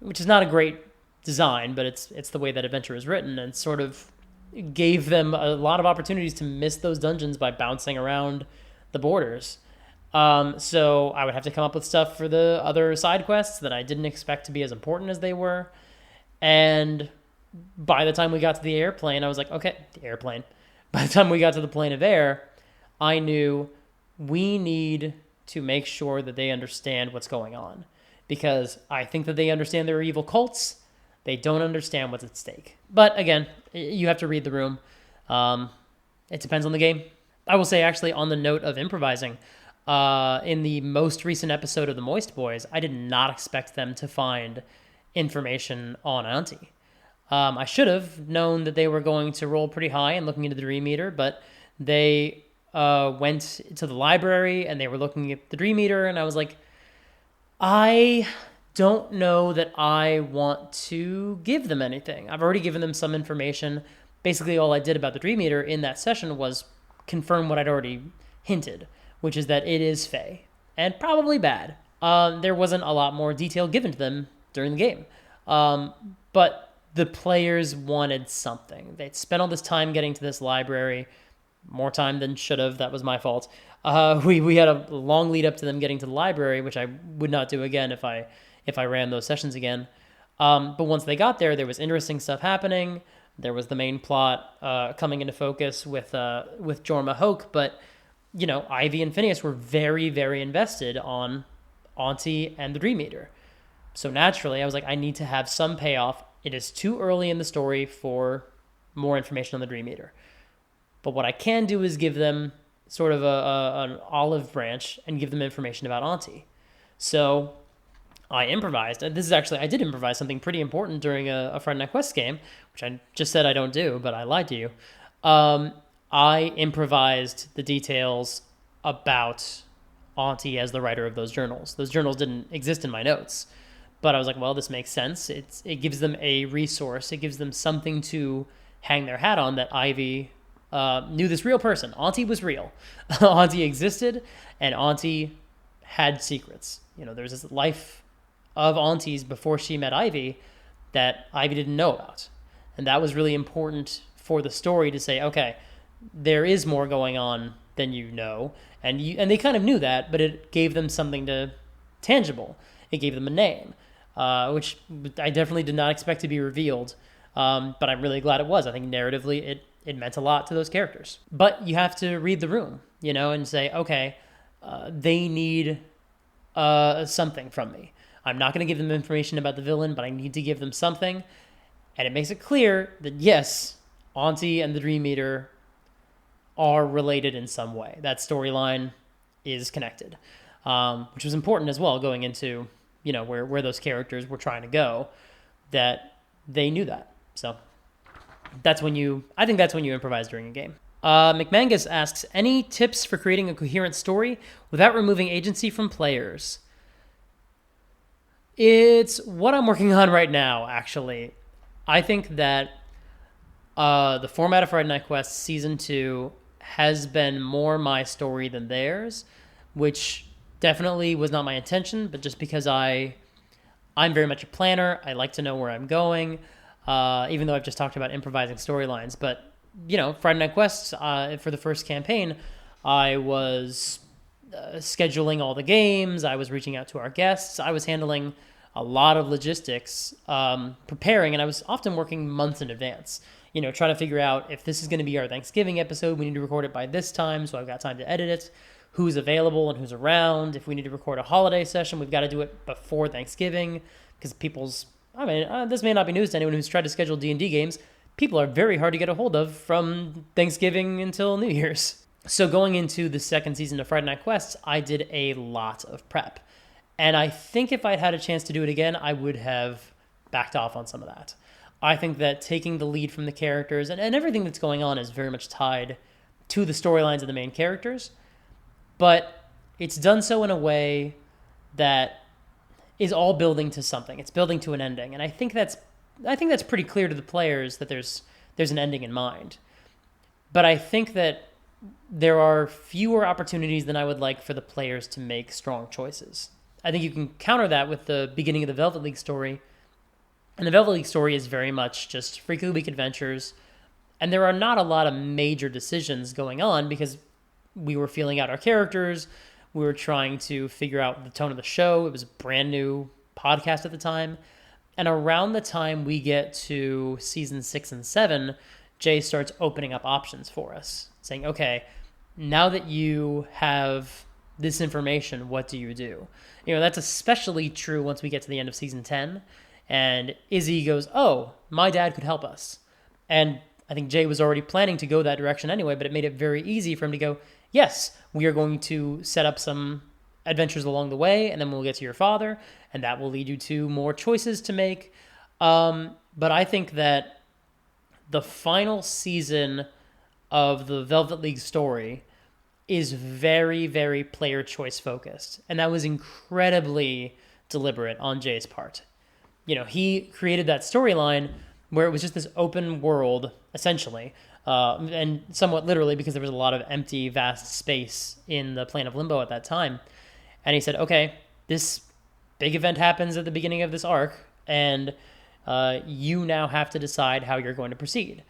which is not a great design, but it's the way that adventure is written, and sort of gave them a lot of opportunities to miss those dungeons by bouncing around the borders. So I would have to come up with stuff for the other side quests that I didn't expect to be as important as they were. And by the time we got to the airplane, I was like, okay, the airplane. By the time we got to the plane of air, I knew we need to make sure that they understand what's going on. Because I think that they understand there are evil cults. They don't understand what's at stake. But again, you have to read the room. It depends on the game. I will say, actually, on the note of improvising, in the most recent episode of the Moist Boys, I did not expect them to find information on Auntie. I should have known that they were going to roll pretty high and looking into the Dream Eater, but they went to the library and they were looking at the Dream Eater, and I was like, I don't know that I want to give them anything. I've already given them some information. Basically, all I did about the Dream Eater in that session was confirm what I'd already hinted, which is that it is fey, and probably bad. There wasn't a lot more detail given to them during the game. But the players wanted something. They'd spent all this time getting to this library, more time than should have. That was my fault. We had a long lead up to them getting to the library, which I would not do again if I ran those sessions again. But once they got there, there was interesting stuff happening. There was the main plot coming into focus with Jorma Hoke, but Ivy and Phineas were very, very invested on Auntie and the Dream Eater. So naturally, I was like, I need to have some payoff. It is too early in the story for more information on the Dream Eater. But what I can do is give them sort of an olive branch and give them information about Auntie. So I improvised. And I did improvise something pretty important during a Friday Night Quest game, which I just said I don't do, but I lied to you. I improvised the details about Auntie as the writer of those journals. Those journals didn't exist in my notes, but I was like, well, this makes sense. It gives them a resource. It gives them something to hang their hat on, that Ivy knew this real person. Auntie was real. Auntie existed, and Auntie had secrets. There's this life of Auntie's before she met Ivy that Ivy didn't know about. And that was really important for the story to say, okay, there is more going on than you know. And they kind of knew that, but it gave them something tangible. It gave them a name, which I definitely did not expect to be revealed. But I'm really glad it was. I think narratively it meant a lot to those characters. But you have to read the room, and say, okay, they need something from me. I'm not going to give them information about the villain, but I need to give them something. And it makes it clear that, yes, Auntie and the Dream Eater are related in some way. That storyline is connected, which was important as well, going into, where those characters were trying to go, that they knew that. So I think that's when you improvise during a game. McMangus asks, any tips for creating a coherent story without removing agency from players? It's what I'm working on right now, actually. I think that the format of Friday Night Quest Season 2 has been more my story than theirs, which definitely was not my intention, but just because I'm very much a planner. I like to know where I'm going, even though I've just talked about improvising storylines. But, Friday Night Quest, for the first campaign, I was scheduling all the games. I was reaching out to our guests. I was handling a lot of logistics, preparing, and I was often working months in advance, trying to figure out if this is going to be our Thanksgiving episode, we need to record it by this time, so I've got time to edit it, who's available and who's around. If we need to record a holiday session, we've got to do it before Thanksgiving, because this may not be news to anyone who's tried to schedule D&D games. People are very hard to get a hold of from Thanksgiving until New Year's. So going into the second season of Friday Night Quests, I did a lot of prep. And I think if I'd had a chance to do it again, I would have backed off on some of that. I think that taking the lead from the characters and everything that's going on is very much tied to the storylines of the main characters. But it's done so in a way that is all building to something. It's building to an ending. And I think that's pretty clear to the players that there's an ending in mind. But I think that there are fewer opportunities than I would like for the players to make strong choices. I think you can counter that with the beginning of the Velvet League story. And the Velvet League story is very much just Freak of the Week adventures. And there are not a lot of major decisions going on because we were feeling out our characters. We were trying to figure out the tone of the show. It was a brand new podcast at the time. And around the time we get to season 6 and 7, Jay starts opening up options for us, saying, okay, now that you have this information, what do you do? That's especially true once we get to the end of season 10. And Izzy goes, oh, my dad could help us. And I think Jay was already planning to go that direction anyway, but it made it very easy for him to go, yes, we are going to set up some adventures along the way, and then we'll get to your father, and that will lead you to more choices to make. But I think that the final season of the Velvet League story is very, very player choice focused. And that was incredibly deliberate on Jay's part. He created that storyline where it was just this open world, essentially, and somewhat literally because there was a lot of empty, vast space in the plane of limbo at that time. And he said, okay, this big event happens at the beginning of this arc, and you now have to decide how you're going to proceed.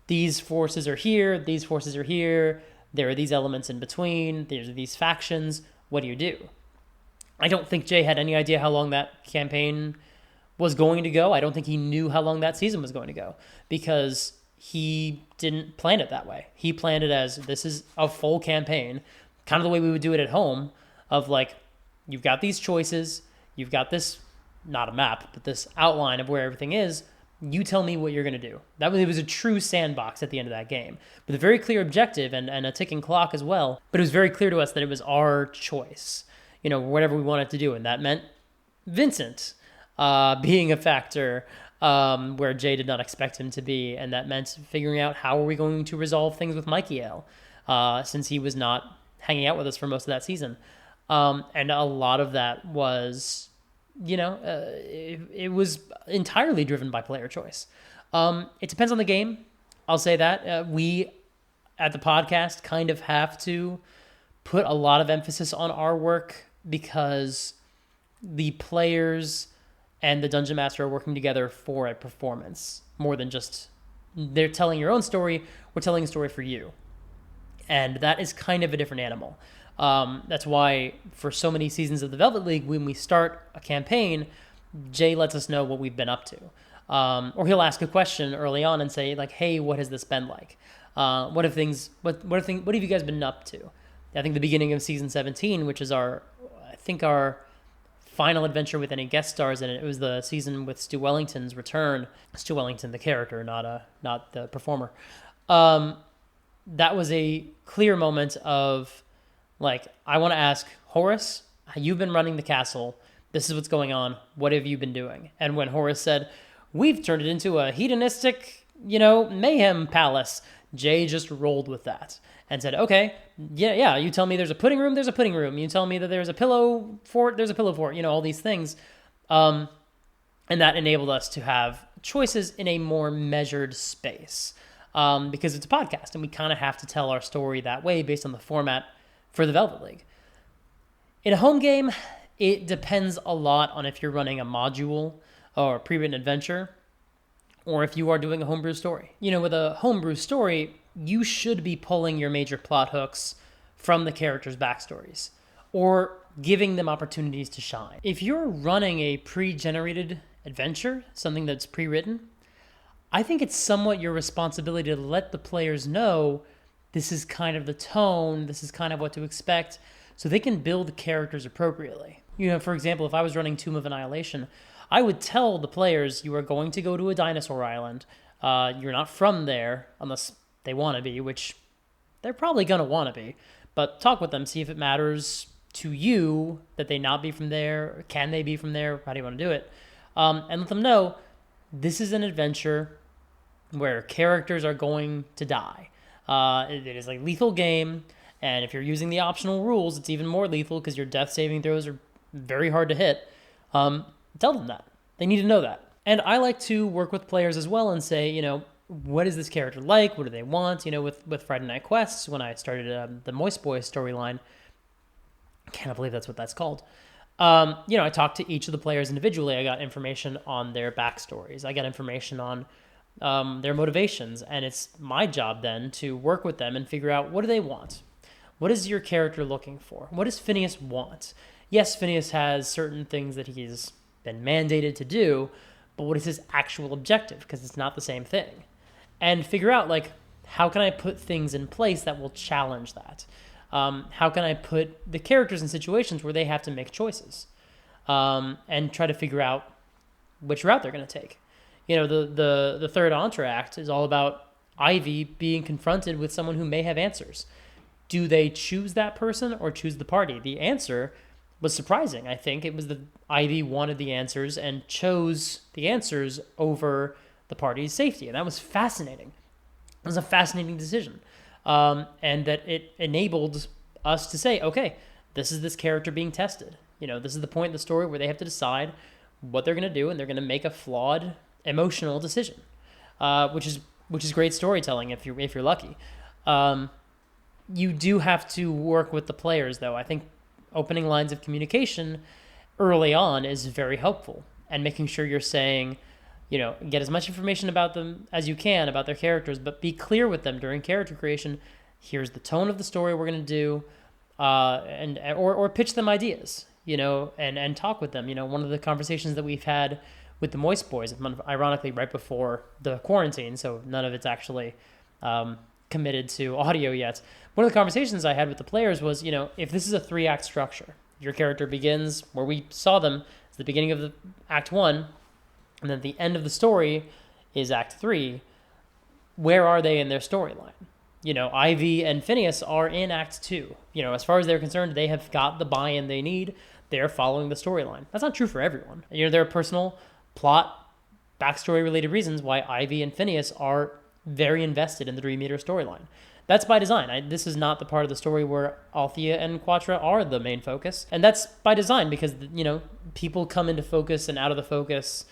These forces are here, these forces are here, there are these elements in between, there's these factions, what do you do? I don't think Jay had any idea how long that campaign was going to go. I don't think he knew how long that season was going to go because he didn't plan it that way. He planned it as this is a full campaign, kind of the way we would do it at home, of like, you've got these choices, you've got this, not a map, but this outline of where everything is. You tell me what you're going to do. It was a true sandbox at the end of that game with a very clear objective and a ticking clock as well. But it was very clear to us that it was our choice, whatever we wanted to do. And that meant Vincent being a factor where Jay did not expect him to be. And that meant figuring out how are we going to resolve things with Michael since he was not hanging out with us for most of that season. And a lot of that was... it was entirely driven by player choice. It depends on the game. I'll say that. We, at the podcast, kind of have to put a lot of emphasis on our work because the players and the Dungeon Master are working together for a performance more than just they're telling your own story. We're telling a story for you. And that is kind of a different animal. That's why for so many seasons of the Velvet League, when we start a campaign, Jay lets us know what we've been up to. Or he'll ask a question early on and say like, hey, what has this been like? What have you guys been up to? I think the beginning of season 17, which is our final adventure with any guest stars in it. It was the season with Stu Wellington's return. Stu Wellington, the character, not the performer. That was a clear moment of like, I want to ask Horace, you've been running the castle. This is what's going on. What have you been doing? And when Horace said, we've turned it into a hedonistic, mayhem palace, Jay just rolled with that and said, okay, yeah, you tell me there's a pudding room, there's a pudding room. You tell me that there's a pillow fort, there's a pillow fort, all these things. And that enabled us to have choices in a more measured space because it's a podcast and we kind of have to tell our story that way based on the format for the Velvet League. In a home game, it depends a lot on if you're running a module or a pre-written adventure or if you are doing a homebrew story. With a homebrew story, you should be pulling your major plot hooks from the characters' backstories or giving them opportunities to shine. If you're running a pre-generated adventure, something that's pre-written, I think it's somewhat your responsibility to let the players know this is kind of the tone, this is kind of what to expect, so they can build characters appropriately. For example, if I was running Tomb of Annihilation, I would tell the players you are going to go to a dinosaur island. You're not from there, unless they want to be, which They're probably going to want to be. But talk with them, see if it matters to you that they not be from there. Can they be from there? How do you want to do it? And let them know this is an adventure where characters are going to die. It is a lethal game, and if you're using the optional rules, it's even more lethal because your death saving throws are very hard to hit. Tell them that. They need to know that. And I like to work with players as well and say, what is this character like? What do they want? With Friday Night Quests, when I started the Moist Boys storyline, I can't believe that's what that's called. I talked to each of the players individually. I got information on their backstories. I got information on their motivations. And it's my job then to work with them and figure out, what do they want? What is your character looking for? What does Phineas want? Yes, Phineas has certain things that he's been mandated to do, but what is his actual objective? Because it's not the same thing. And figure out, how can I put things in place that will challenge that? How can I put the characters in situations where they have to make choices? And try to figure out which route they're going to take. The third entr'acte is all about Ivy being confronted with someone who may have answers. Do they choose that person or choose the party? The answer was surprising. I think it was that Ivy wanted the answers and chose the answers over the party's safety. And that was fascinating. It was a fascinating decision. And that it enabled us to say, okay, this is this character being tested. This is the point in the story where they have to decide what they're going to do, and they're going to make a flawed emotional decision, which is great storytelling if you're lucky. You do have to work with the players, though. I think opening lines of communication early on is very helpful, and making sure you're saying, get as much information about them as you can, about their characters, but be clear with them during character creation. Here's the tone of the story we're going to do, or pitch them ideas, and talk with them. One of the conversations that we've had with the Moist Boys, ironically right before the quarantine, so none of it's actually committed to audio yet. One of the conversations I had with the players was, if this is a 3-act structure, your character begins where we saw them, it's the beginning of the Act 1, and then the end of the story is Act 3. Where are they in their storyline? Ivy and Phineas are in Act 2. As far as they're concerned, they have got the buy-in they need. They're following the storyline. That's not true for everyone. There are personal plot, backstory-related reasons why Ivy and Phineas are very invested in the Dream Eater storyline. That's by design. This is not the part of the story where Althea and Quatra are the main focus. And that's by design because, people come into focus and out of the focus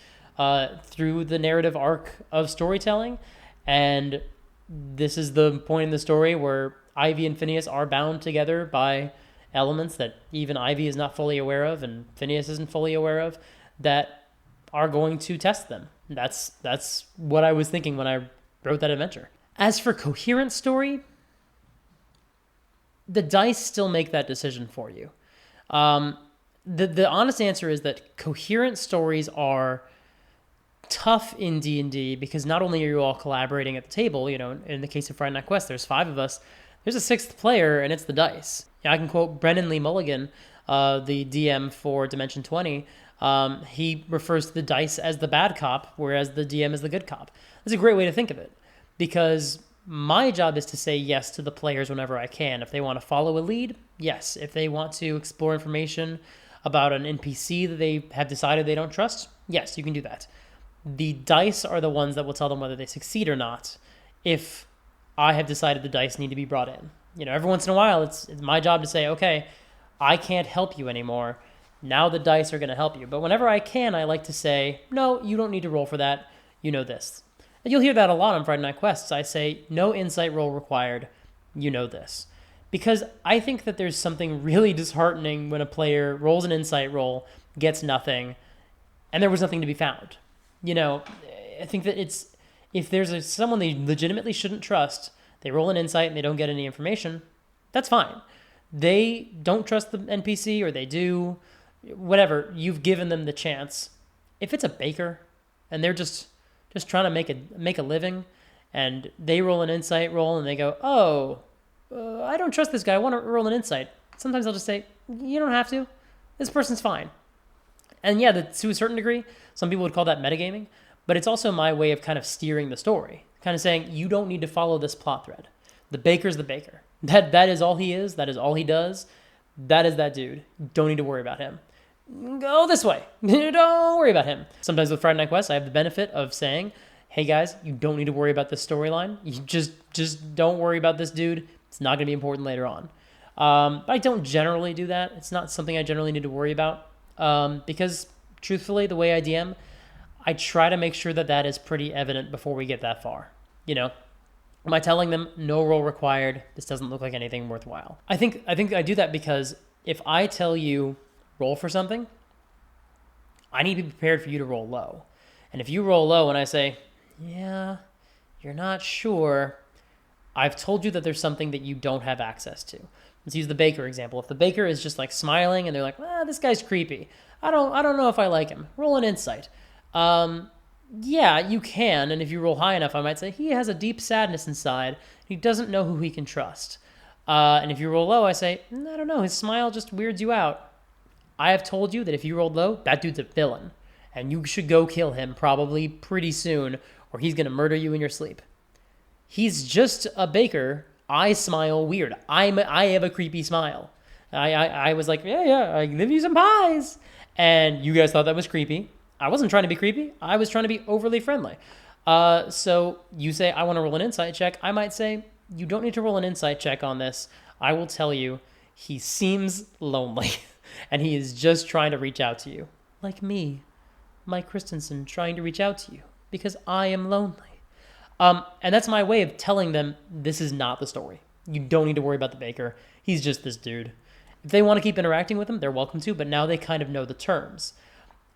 through the narrative arc of storytelling. And this is the point in the story where Ivy and Phineas are bound together by elements that even Ivy is not fully aware of and Phineas isn't fully aware of that are going to test them. That's what I was thinking when I wrote that adventure. As for Coherent Story, the dice still make that decision for you. The honest answer is that coherent stories are tough in D&D because not only are you all collaborating at the table, in the case of Friday Night Quest, there's 5 of us. There's a 6th player, and it's the dice. I can quote Brennan Lee Mulligan, the DM for Dimension 20. He refers to the dice as the bad cop, whereas the DM is the good cop. That's a great way to think of it, because my job is to say yes to the players whenever I can. If they want to follow a lead, yes. If they want to explore information about an NPC that they have decided they don't trust, yes, you can do that. The dice are the ones that will tell them whether they succeed or not if I have decided the dice need to be brought in. Every once in a while, it's my job to say, okay, I can't help you anymore. Now the dice are going to help you. But whenever I can, I like to say, no, you don't need to roll for that. You know this. And you'll hear that a lot on Friday Night Quests. I say, no insight roll required. You know this. Because I think that there's something really disheartening when a player rolls an insight roll, gets nothing, and there was nothing to be found. I think that if there's someone they legitimately shouldn't trust, they roll an insight and they don't get any information, that's fine. They don't trust the NPC, or they do, whatever, you've given them the chance. If it's a baker and they're just trying to make a living, and they roll an insight roll and they go, I don't trust this guy, I want to roll an insight. Sometimes I'll just say, you don't have to. This person's fine. And yeah, to a certain degree, some people would call that metagaming, but it's also my way of kind of steering the story, kind of saying, you don't need to follow this plot thread. The baker's the baker. That is all he is. That is all he does. That is that dude. Don't need to worry about him. Go this way. Don't worry about him. Sometimes with Friday Night Quest, I have the benefit of saying, hey guys, you don't need to worry about this storyline. You just don't worry about this dude. It's not going to be important later on. But I don't generally do that. It's not something I generally need to worry about. Because truthfully, the way I DM, I try to make sure that is pretty evident before we get that far. Am I telling them no roll required? This doesn't look like anything worthwhile. I think I do that because if I tell you roll for something, I need to be prepared for you to roll low. And if you roll low and I say, yeah, you're not sure, I've told you that there's something that you don't have access to. Let's use the baker example. If the baker is just like smiling and they're like, this guy's creepy. I don't know if I like him. Roll an insight. Yeah, you can. And if you roll high enough, I might say he has a deep sadness inside. He doesn't know who he can trust. And if you roll low, I say, I don't know. His smile just weirds you out. I have told you that if you rolled low, that dude's a villain. And you should go kill him probably pretty soon, or he's going to murder you in your sleep. He's just a baker. I smile weird. I have a creepy smile. I was like, yeah, I give you some pies. And you guys thought that was creepy. I wasn't trying to be creepy. I was trying to be overly friendly. So you say, I want to roll an insight check. I might say, you don't need to roll an insight check on this. I will tell you, he seems lonely. And he is just trying to reach out to you. Like me, Mike Christensen, trying to reach out to you. Because I am lonely. And that's my way of telling them this is not the story. You don't need to worry about the baker. He's just this dude. If they want to keep interacting with him, they're welcome to, but now they kind of know the terms.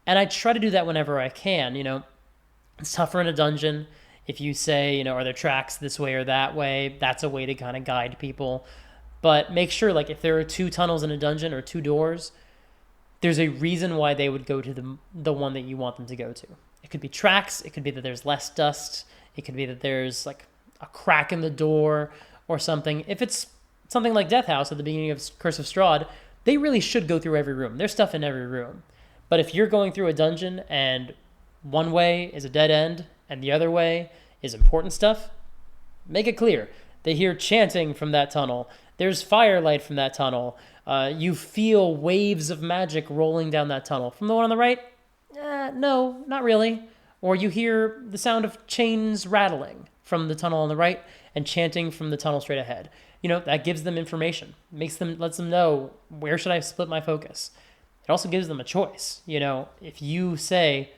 And I try to do that whenever I can. It's tougher in a dungeon. If you say, are there tracks this way or that way, that's a way to kind of guide people. But make sure, like, if there are 2 tunnels in a dungeon or 2 doors, there's a reason why they would go to the one that you want them to go to. It could be tracks. It could be that there's less dust. It could be that there's, like, a crack in the door or something. If it's something like Death House at the beginning of Curse of Strahd, they really should go through every room. There's stuff in every room. But if you're going through a dungeon and one way is a dead end and the other way is important stuff, make it clear. They hear chanting from that tunnel. There's firelight from that tunnel. You feel waves of magic rolling down that tunnel. From the one on the right, no, not really. Or you hear the sound of chains rattling from the tunnel on the right and chanting from the tunnel straight ahead. That gives them information. Lets them know, where should I split my focus? It also gives them a choice. If you say,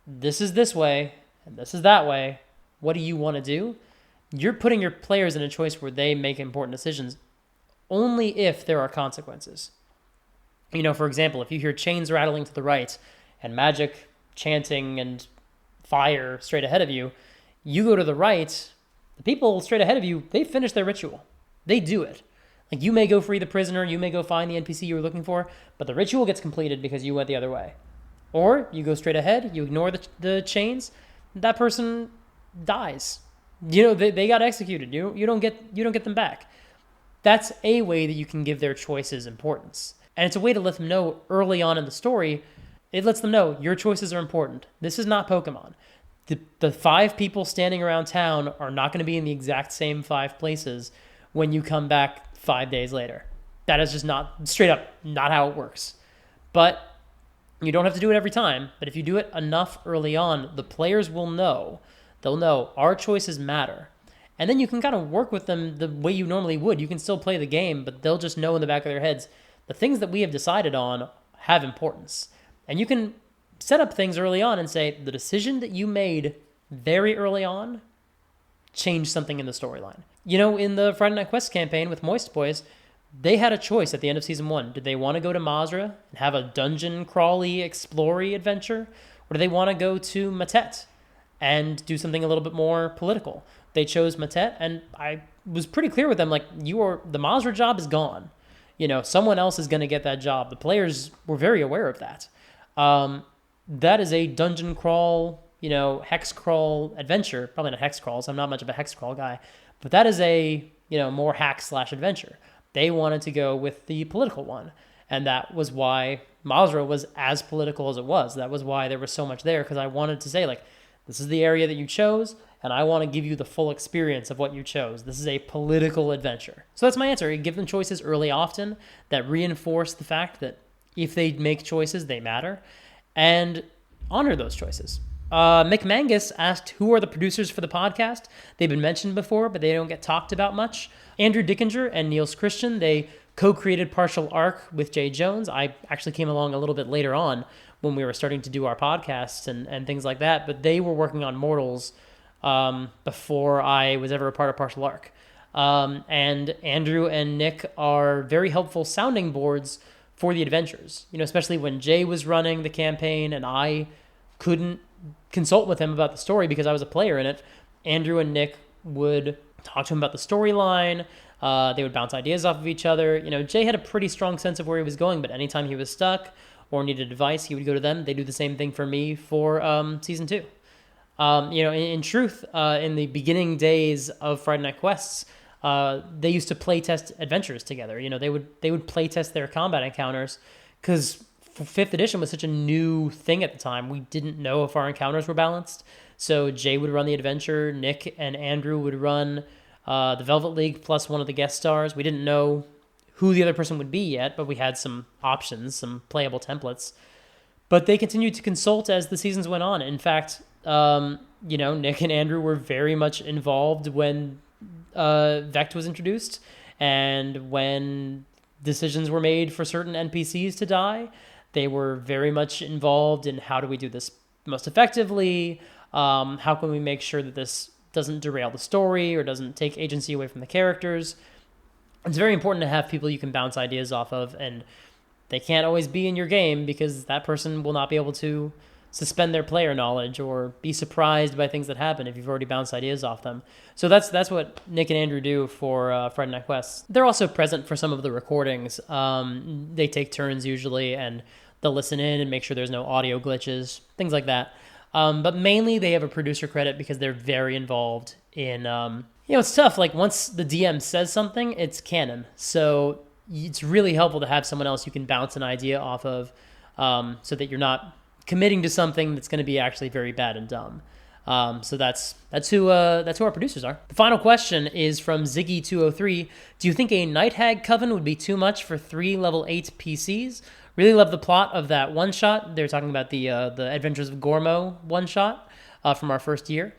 this is this way and this is that way, what do you want to do? You're putting your players in a choice where they make important decisions only if there are consequences. For example, if you hear chains rattling to the right and magic, chanting, and fire straight ahead of you, you go to the right, the people straight ahead of you, they finish their ritual. They do it. Like, you may go free the prisoner, you may go find the NPC you were looking for, but the ritual gets completed because you went the other way. Or you go straight ahead, you ignore the chains, that person dies. They got executed. You don't get them back. That's a way that you can give their choices importance. And it's a way to let them know early on in the story. It lets them know your choices are important. This is not Pokemon. The 5 people standing around town are not going to be in the exact same 5 places when you come back 5 days later. That is just not, straight up, not how it works. But you don't have to do it every time. But if you do it enough early on, the players will know. They'll know our choices matter. And then you can kind of work with them the way you normally would. You can still play the game, but they'll just know in the back of their heads, the things that we have decided on have importance. And you can set up things early on and say, the decision that you made very early on changed something in the storyline. In the Friday Night Quest campaign with Moist Boys, they had a choice at the end of Season 1. Did they want to go to Mazra and have a dungeon crawly, explory adventure? Or do they want to go to Matet and do something a little bit more political? They chose Matet, and I was pretty clear with them, like, the Mazra job is gone. Someone else is going to get that job. The players were very aware of that. That is a dungeon crawl, hex crawl adventure. Probably not hex crawls. I'm not much of a hex crawl guy. But that is a, more hack/adventure. They wanted to go with the political one. And that was why Mazra was as political as it was. That was why there was so much there, because I wanted to say, like, This is the area that you chose, and I want to give you the full experience of what you chose. This is a political adventure. So that's my answer. You give them choices early often that reinforce the fact that if they make choices, they matter, and honor those choices. Mick Mangus asked, who are the producers for the podcast? They've been mentioned before, but they don't get talked about much. Andrew Dickinger and Niels Christian, they co-created Partial Arc with Jay Jones. I actually came along a little bit later on when we were starting to do our podcasts and things like that, but they were working on Mortals before I was ever a part of Partial Arc. And Andrew and Nick are very helpful sounding boards for the adventures, especially when Jay was running the campaign and I couldn't consult with him about the story because I was a player in it. Andrew and Nick would talk to him about the storyline. They would bounce ideas off of each other. Jay had a pretty strong sense of where he was going, but anytime he was stuck or needed advice, he would go to them. They do the same thing for me for season 2. In truth, in the beginning days of Friday Night Quests, they used to play test adventures together. They would play test their combat encounters because 5th edition was such a new thing at the time. We didn't know if our encounters were balanced. So Jay would run the adventure. Nick and Andrew would run the Velvet League plus one of the guest stars. We didn't know who the other person would be yet, but we had some options, some playable templates. But they continued to consult as the seasons went on. In fact, Nick and Andrew were very much involved when Vect was introduced and when decisions were made for certain NPCs to die. They were very much involved in how do we do this most effectively? How can we make sure that this doesn't derail the story or doesn't take agency away from the characters? It's very important to have people you can bounce ideas off of, and they can't always be in your game because that person will not be able to suspend their player knowledge or be surprised by things that happen if you've already bounced ideas off them. So that's what Nick and Andrew do for Friday Night Quests. They're also present for some of the recordings. They take turns usually, and they'll listen in and make sure there's no audio glitches, things like that. But mainly they have a producer credit because they're very involved in, it's tough. Like once the DM says something, it's canon. So it's really helpful to have someone else you can bounce an idea off of so that you're not committing to something that's going to be actually very bad and dumb. So that's who our producers are. The final question is from Ziggy203. Do you think a Night Hag Coven would be too much for 3 level 8 PCs? Really love the plot of that one-shot. They're talking about the Adventures of Gormo one-shot from our first year.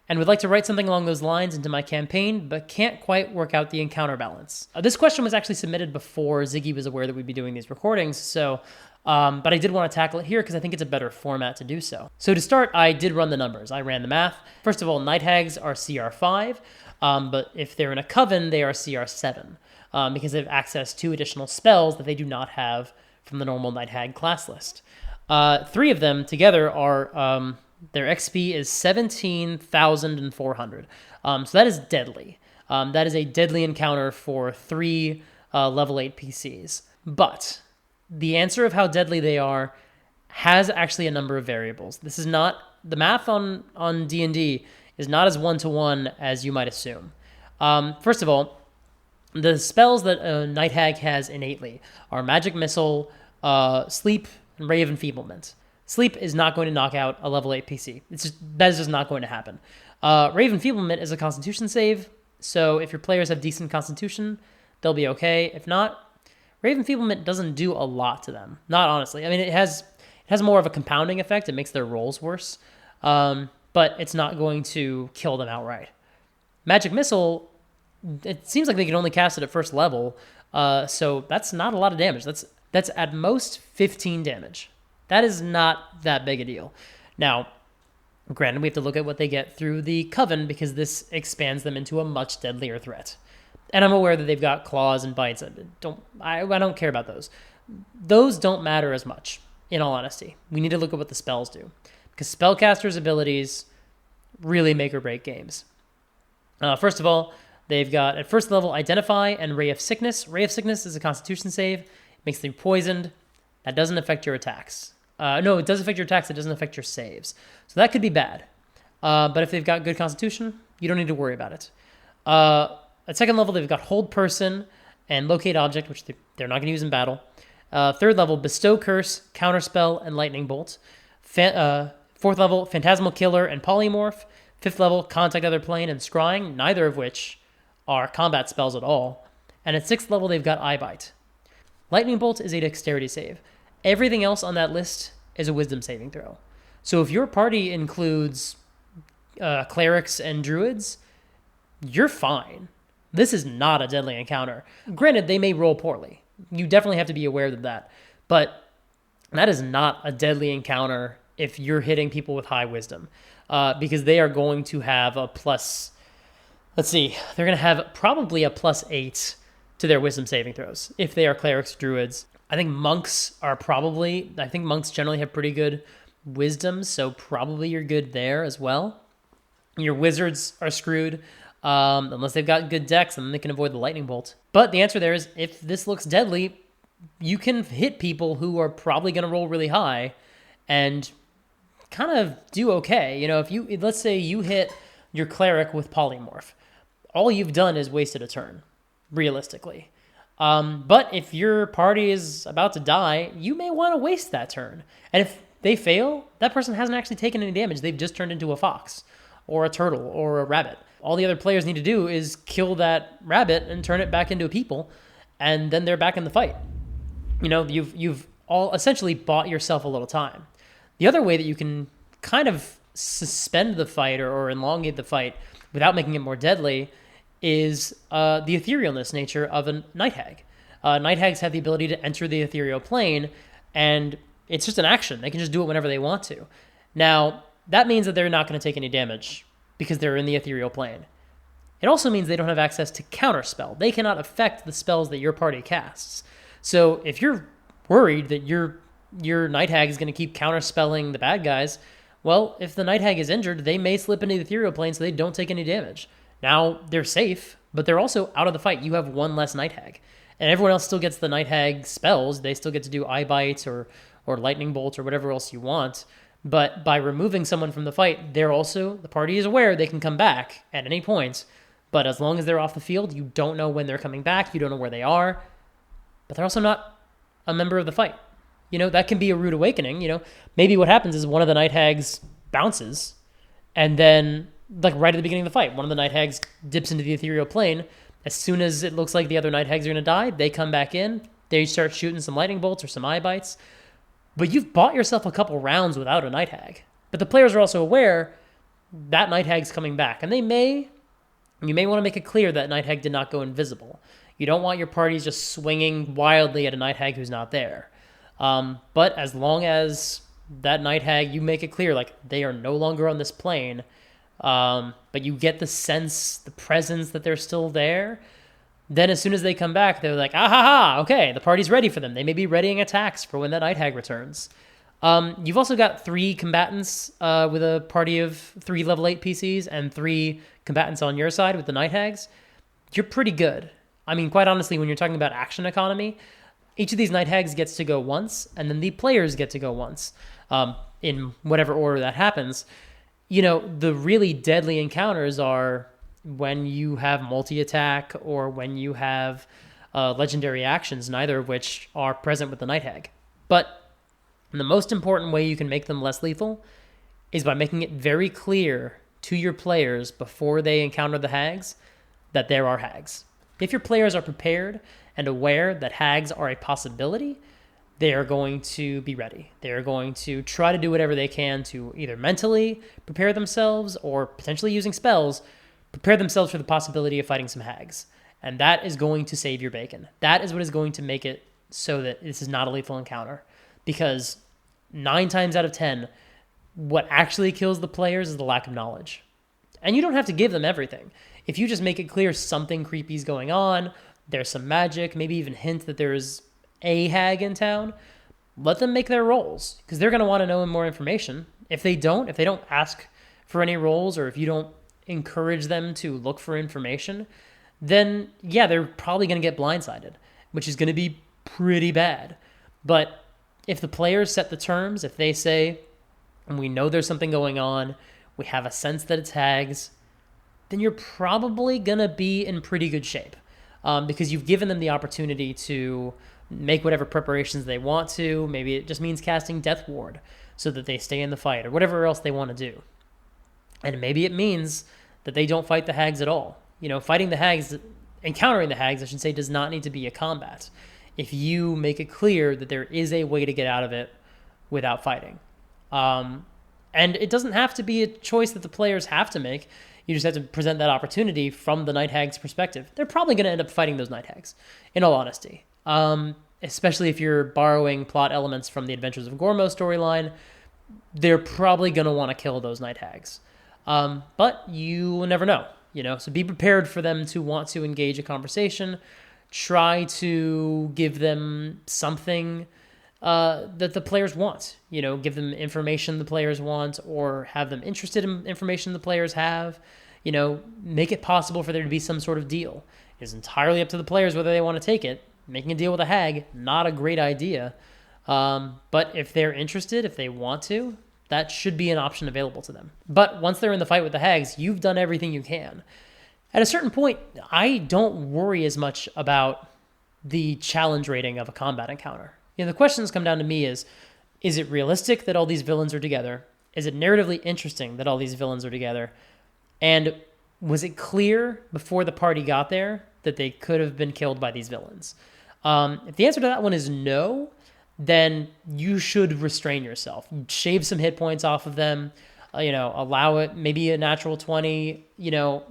And would like to write something along those lines into my campaign, but can't quite work out the encounter balance. This question was actually submitted before Ziggy was aware that we'd be doing these recordings, so but I did want to tackle it here because I think it's a better format to do so. So to start, I did run the numbers. I ran the math. First of all, Night Hags are CR5, but if they're in a coven, they are CR7 because they have access to additional spells that they do not have from the normal Night Hag class list. 3 of them together are, their XP is 17,400. So that is deadly. That is a deadly encounter for 3 level 8 PCs. But the answer of how deadly they are has actually a number of variables. This is not, the math on D&D is not as one-to-one as you might assume. First of all, the spells that a Night Hag has innately are Magic Missile, Sleep, and Ray of Enfeeblement. Sleep is not going to knock out a level 8 PC. That is just not going to happen. Ray of Enfeeblement is a Constitution save, so if your players have decent Constitution, they'll be okay. If not, Ray of Enfeeblement doesn't do a lot to them. Not honestly. I mean, it has more of a compounding effect. It makes their rolls worse, but it's not going to kill them outright. Magic Missile, it seems like they can only cast it at first level, so that's not a lot of damage. That's at most 15 damage. That is not that big a deal. Now, granted, we have to look at what they get through the Coven because this expands them into a much deadlier threat. And I'm aware that they've got claws and bites. I don't care about those. Those don't matter as much, in all honesty. We need to look at what the spells do because spellcasters' abilities really make or break games. First of all, they've got, at first level, Identify and Ray of Sickness. Ray of Sickness is a Constitution save. It makes them poisoned. That doesn't affect your attacks. No, it does affect your attacks. It doesn't affect your saves. So that could be bad. But if they've got good Constitution, you don't need to worry about it. At second level, they've got Hold Person and Locate Object, which they're not going to use in battle. Third level, Bestow Curse, Counterspell, and Lightning Bolt. 4th level, Phantasmal Killer and Polymorph. 5th level, Contact Other Plane and Scrying, neither of which are combat spells at all. And at 6th level, they've got Eye Bite. Lightning Bolt is a dexterity save. Everything else on that list is a wisdom saving throw. So if your party includes clerics and druids, you're fine. This is not a deadly encounter. Granted, they may roll poorly. You definitely have to be aware of that. But that is not a deadly encounter if you're hitting people with high wisdom. Because they are going to have a plus... Let's see. They're going to have probably a +8 to their wisdom saving throws if they are clerics, druids. I think monks generally have pretty good wisdom, so probably you're good there as well. Your wizards are screwed unless they've got good dex, and then they can avoid the lightning bolt. But the answer there is, if this looks deadly, you can hit people who are probably going to roll really high and kind of do okay. Let's say you hit your cleric with polymorph. All you've done is wasted a turn, realistically. But if your party is about to die, you may want to waste that turn. And if they fail, that person hasn't actually taken any damage. They've just turned into a fox or a turtle or a rabbit. All the other players need to do is kill that rabbit and turn it back into a people, and then they're back in the fight. You've all essentially bought yourself a little time. The other way that you can kind of suspend the fight or elongate the fight without making it more deadly is the etherealness nature of a night hag. Night hags have the ability to enter the ethereal plane, and it's just an action. They can just do it whenever they want to. Now, that means that they're not going to take any damage because they're in the ethereal plane. It also means they don't have access to counterspell. They cannot affect the spells that your party casts. So if you're worried that your night hag is going to keep counterspelling the bad guys, well, if the night hag is injured, they may slip into the ethereal plane so they don't take any damage. Now, they're safe, but they're also out of the fight. You have one less night hag. And everyone else still gets the night hag spells. They still get to do eye bites or lightning bolts or whatever else you want. But by removing someone from the fight, the party is aware they can come back at any point. But as long as they're off the field, you don't know when they're coming back. You don't know where they are. But they're also not a member of the fight. That can be a rude awakening. Maybe what happens is one of the night hags bounces, and then, right at the beginning of the fight, one of the night hags dips into the ethereal plane. As soon as it looks like the other night hags are going to die, they come back in. They start shooting some lightning bolts or some eye bites. But you've bought yourself a couple rounds without a night hag. But the players are also aware that night hag's coming back. And you may want to make it clear that night hag did not go invisible. You don't want your parties just swinging wildly at a night hag who's not there. But as long as that night hag, you make it clear, they are no longer on this plane, but you get the sense, the presence that they're still there, then as soon as they come back, they're like, ah ha ha, okay, the party's ready for them. They may be readying attacks for when that night hag returns. You've also got 3 combatants with a party of 3 level 8 PCs and 3 combatants on your side with the night hags. You're pretty good. I mean, quite honestly, when you're talking about action economy, each of these night hags gets to go once, and then the players get to go once, in whatever order that happens. The really deadly encounters are when you have multi-attack or when you have legendary actions, neither of which are present with the night hag. But the most important way you can make them less lethal is by making it very clear to your players before they encounter the hags that there are hags. If your players are prepared and aware that hags are a possibility, they are going to be ready. They are going to try to do whatever they can to either mentally prepare themselves or potentially using spells, prepare themselves for the possibility of fighting some hags. And that is going to save your bacon. That is what is going to make it so that this is not a lethal encounter. Because 9 times out of 10, what actually kills the players is the lack of knowledge. And you don't have to give them everything. If you just make it clear something creepy is going on, there's some magic, maybe even hint that there's a hag in town, let them make their rolls, because they're going to want to know more information. If they don't ask for any rolls, or if you don't encourage them to look for information, then yeah, they're probably going to get blindsided, which is going to be pretty bad. But if the players set the terms, if they say, we know there's something going on, we have a sense that it's hags, then you're probably going to be in pretty good shape, because you've given them the opportunity to make whatever preparations they want to. Maybe it just means casting Death Ward. so that they stay in the fight or whatever else they want to do. And maybe it means that they don't fight the hags at all. Fighting the hags, encountering the hags, I should say, does not need to be a combat. If you make it clear that there is a way to get out of it without fighting. And it doesn't have to be a choice that the players have to make. You just have to present that opportunity from the Night Hag's perspective. They're probably going to end up fighting those Night Hags, in all honesty. Especially if you're borrowing plot elements from the Adventures of Gormo storyline, they're probably going to want to kill those Night Hags. But you will never know, so be prepared for them to want to engage a conversation. Try to give them something that the players want, give them information the players want, or have them interested in information the players have, make it possible for there to be some sort of deal. It's entirely up to the players whether they want to take it. Making a deal with a hag, not a great idea. But if they're interested, if they want to, that should be an option available to them. But once they're in the fight with the hags, you've done everything you can. At a certain point, I don't worry as much about the challenge rating of a combat encounter. The questions come down to me is it realistic that all these villains are together? Is it narratively interesting that all these villains are together? And was it clear before the party got there that they could have been killed by these villains? If the answer to that one is no, then you should restrain yourself. Shave some hit points off of them, allow it, maybe a natural 20,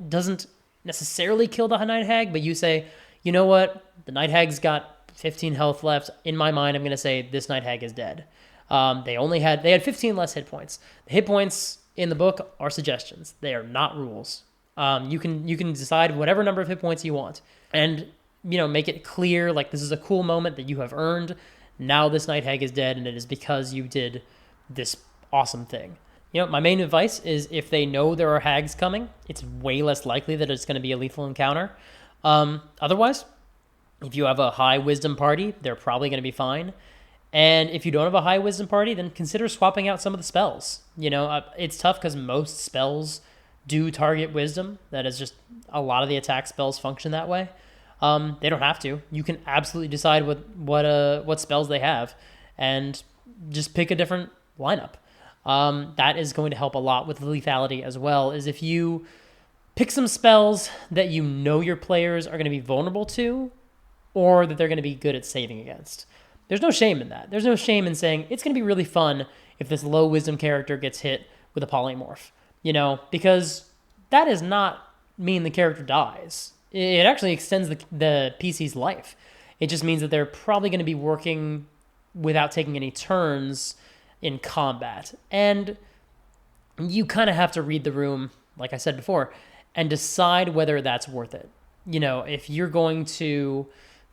doesn't necessarily kill the Night Hag, but you say, you know what, the Night Hag's got 15 health left. In my mind, I'm going to say this Night Hag is dead. They had 15 less hit points. The hit points in the book are suggestions. They are not rules. You can decide whatever number of hit points you want, and make it clear, like, this is a cool moment that you have earned. Now this Night Hag is dead, and it is because you did this awesome thing. My main advice is if they know there are hags coming, it's way less likely that it's going to be a lethal encounter. Otherwise, if you have a high wisdom party, they're probably going to be fine. And if you don't have a high wisdom party, then consider swapping out some of the spells. It's tough because most spells do target wisdom. That is just a lot of the attack spells function that way. They don't have to. You can absolutely decide what spells they have and just pick a different lineup. That is going to help a lot with the lethality as well, is if you pick some spells that your players are going to be vulnerable to, or that they're going to be good at saving against. There's no shame in that. There's no shame in saying it's going to be really fun if this low wisdom character gets hit with a polymorph, because that does not mean the character dies. It actually extends the PC's life. It just means that they're probably going to be working without taking any turns in combat. And you kind of have to read the room, like I said before, and decide whether that's worth it. If you're going to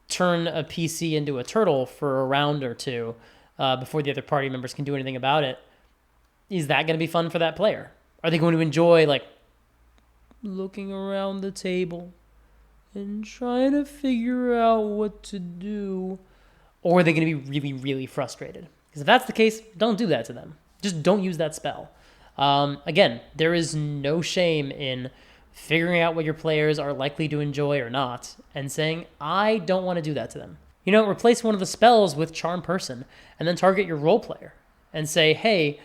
turn a PC into a turtle for a round or two before the other party members can do anything about it, is that going to be fun for that player? Are they going to enjoy, like, looking around the table and trying to figure out what to do? Or are they going to be really, really frustrated? Because if that's the case, don't do that to them. Just don't use that spell. Again, there is no shame in figuring out what your players are likely to enjoy or not, and saying, I don't want to do that to them. Replace one of the spells with Charm Person, and then target your role player, and say, hey,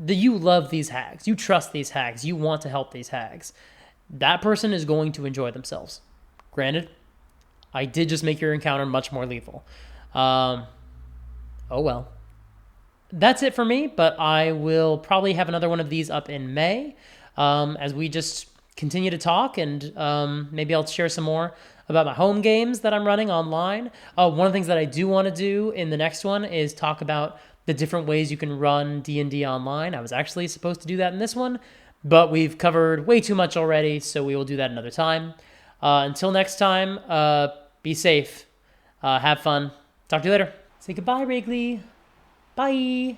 you love these hags, you trust these hags, you want to help these hags. That person is going to enjoy themselves. Granted, I did just make your encounter much more lethal. Oh well. That's it for me, but I will probably have another one of these up in May as we just continue to talk, and maybe I'll share some more about my home games that I'm running online. One of the things that I do want to do in the next one is talk about the different ways you can run D&D online. I was actually supposed to do that in this one, but we've covered way too much already, so we will do that another time. Until next time, be safe, have fun. Talk to you later. Say goodbye, Wrigley. Bye.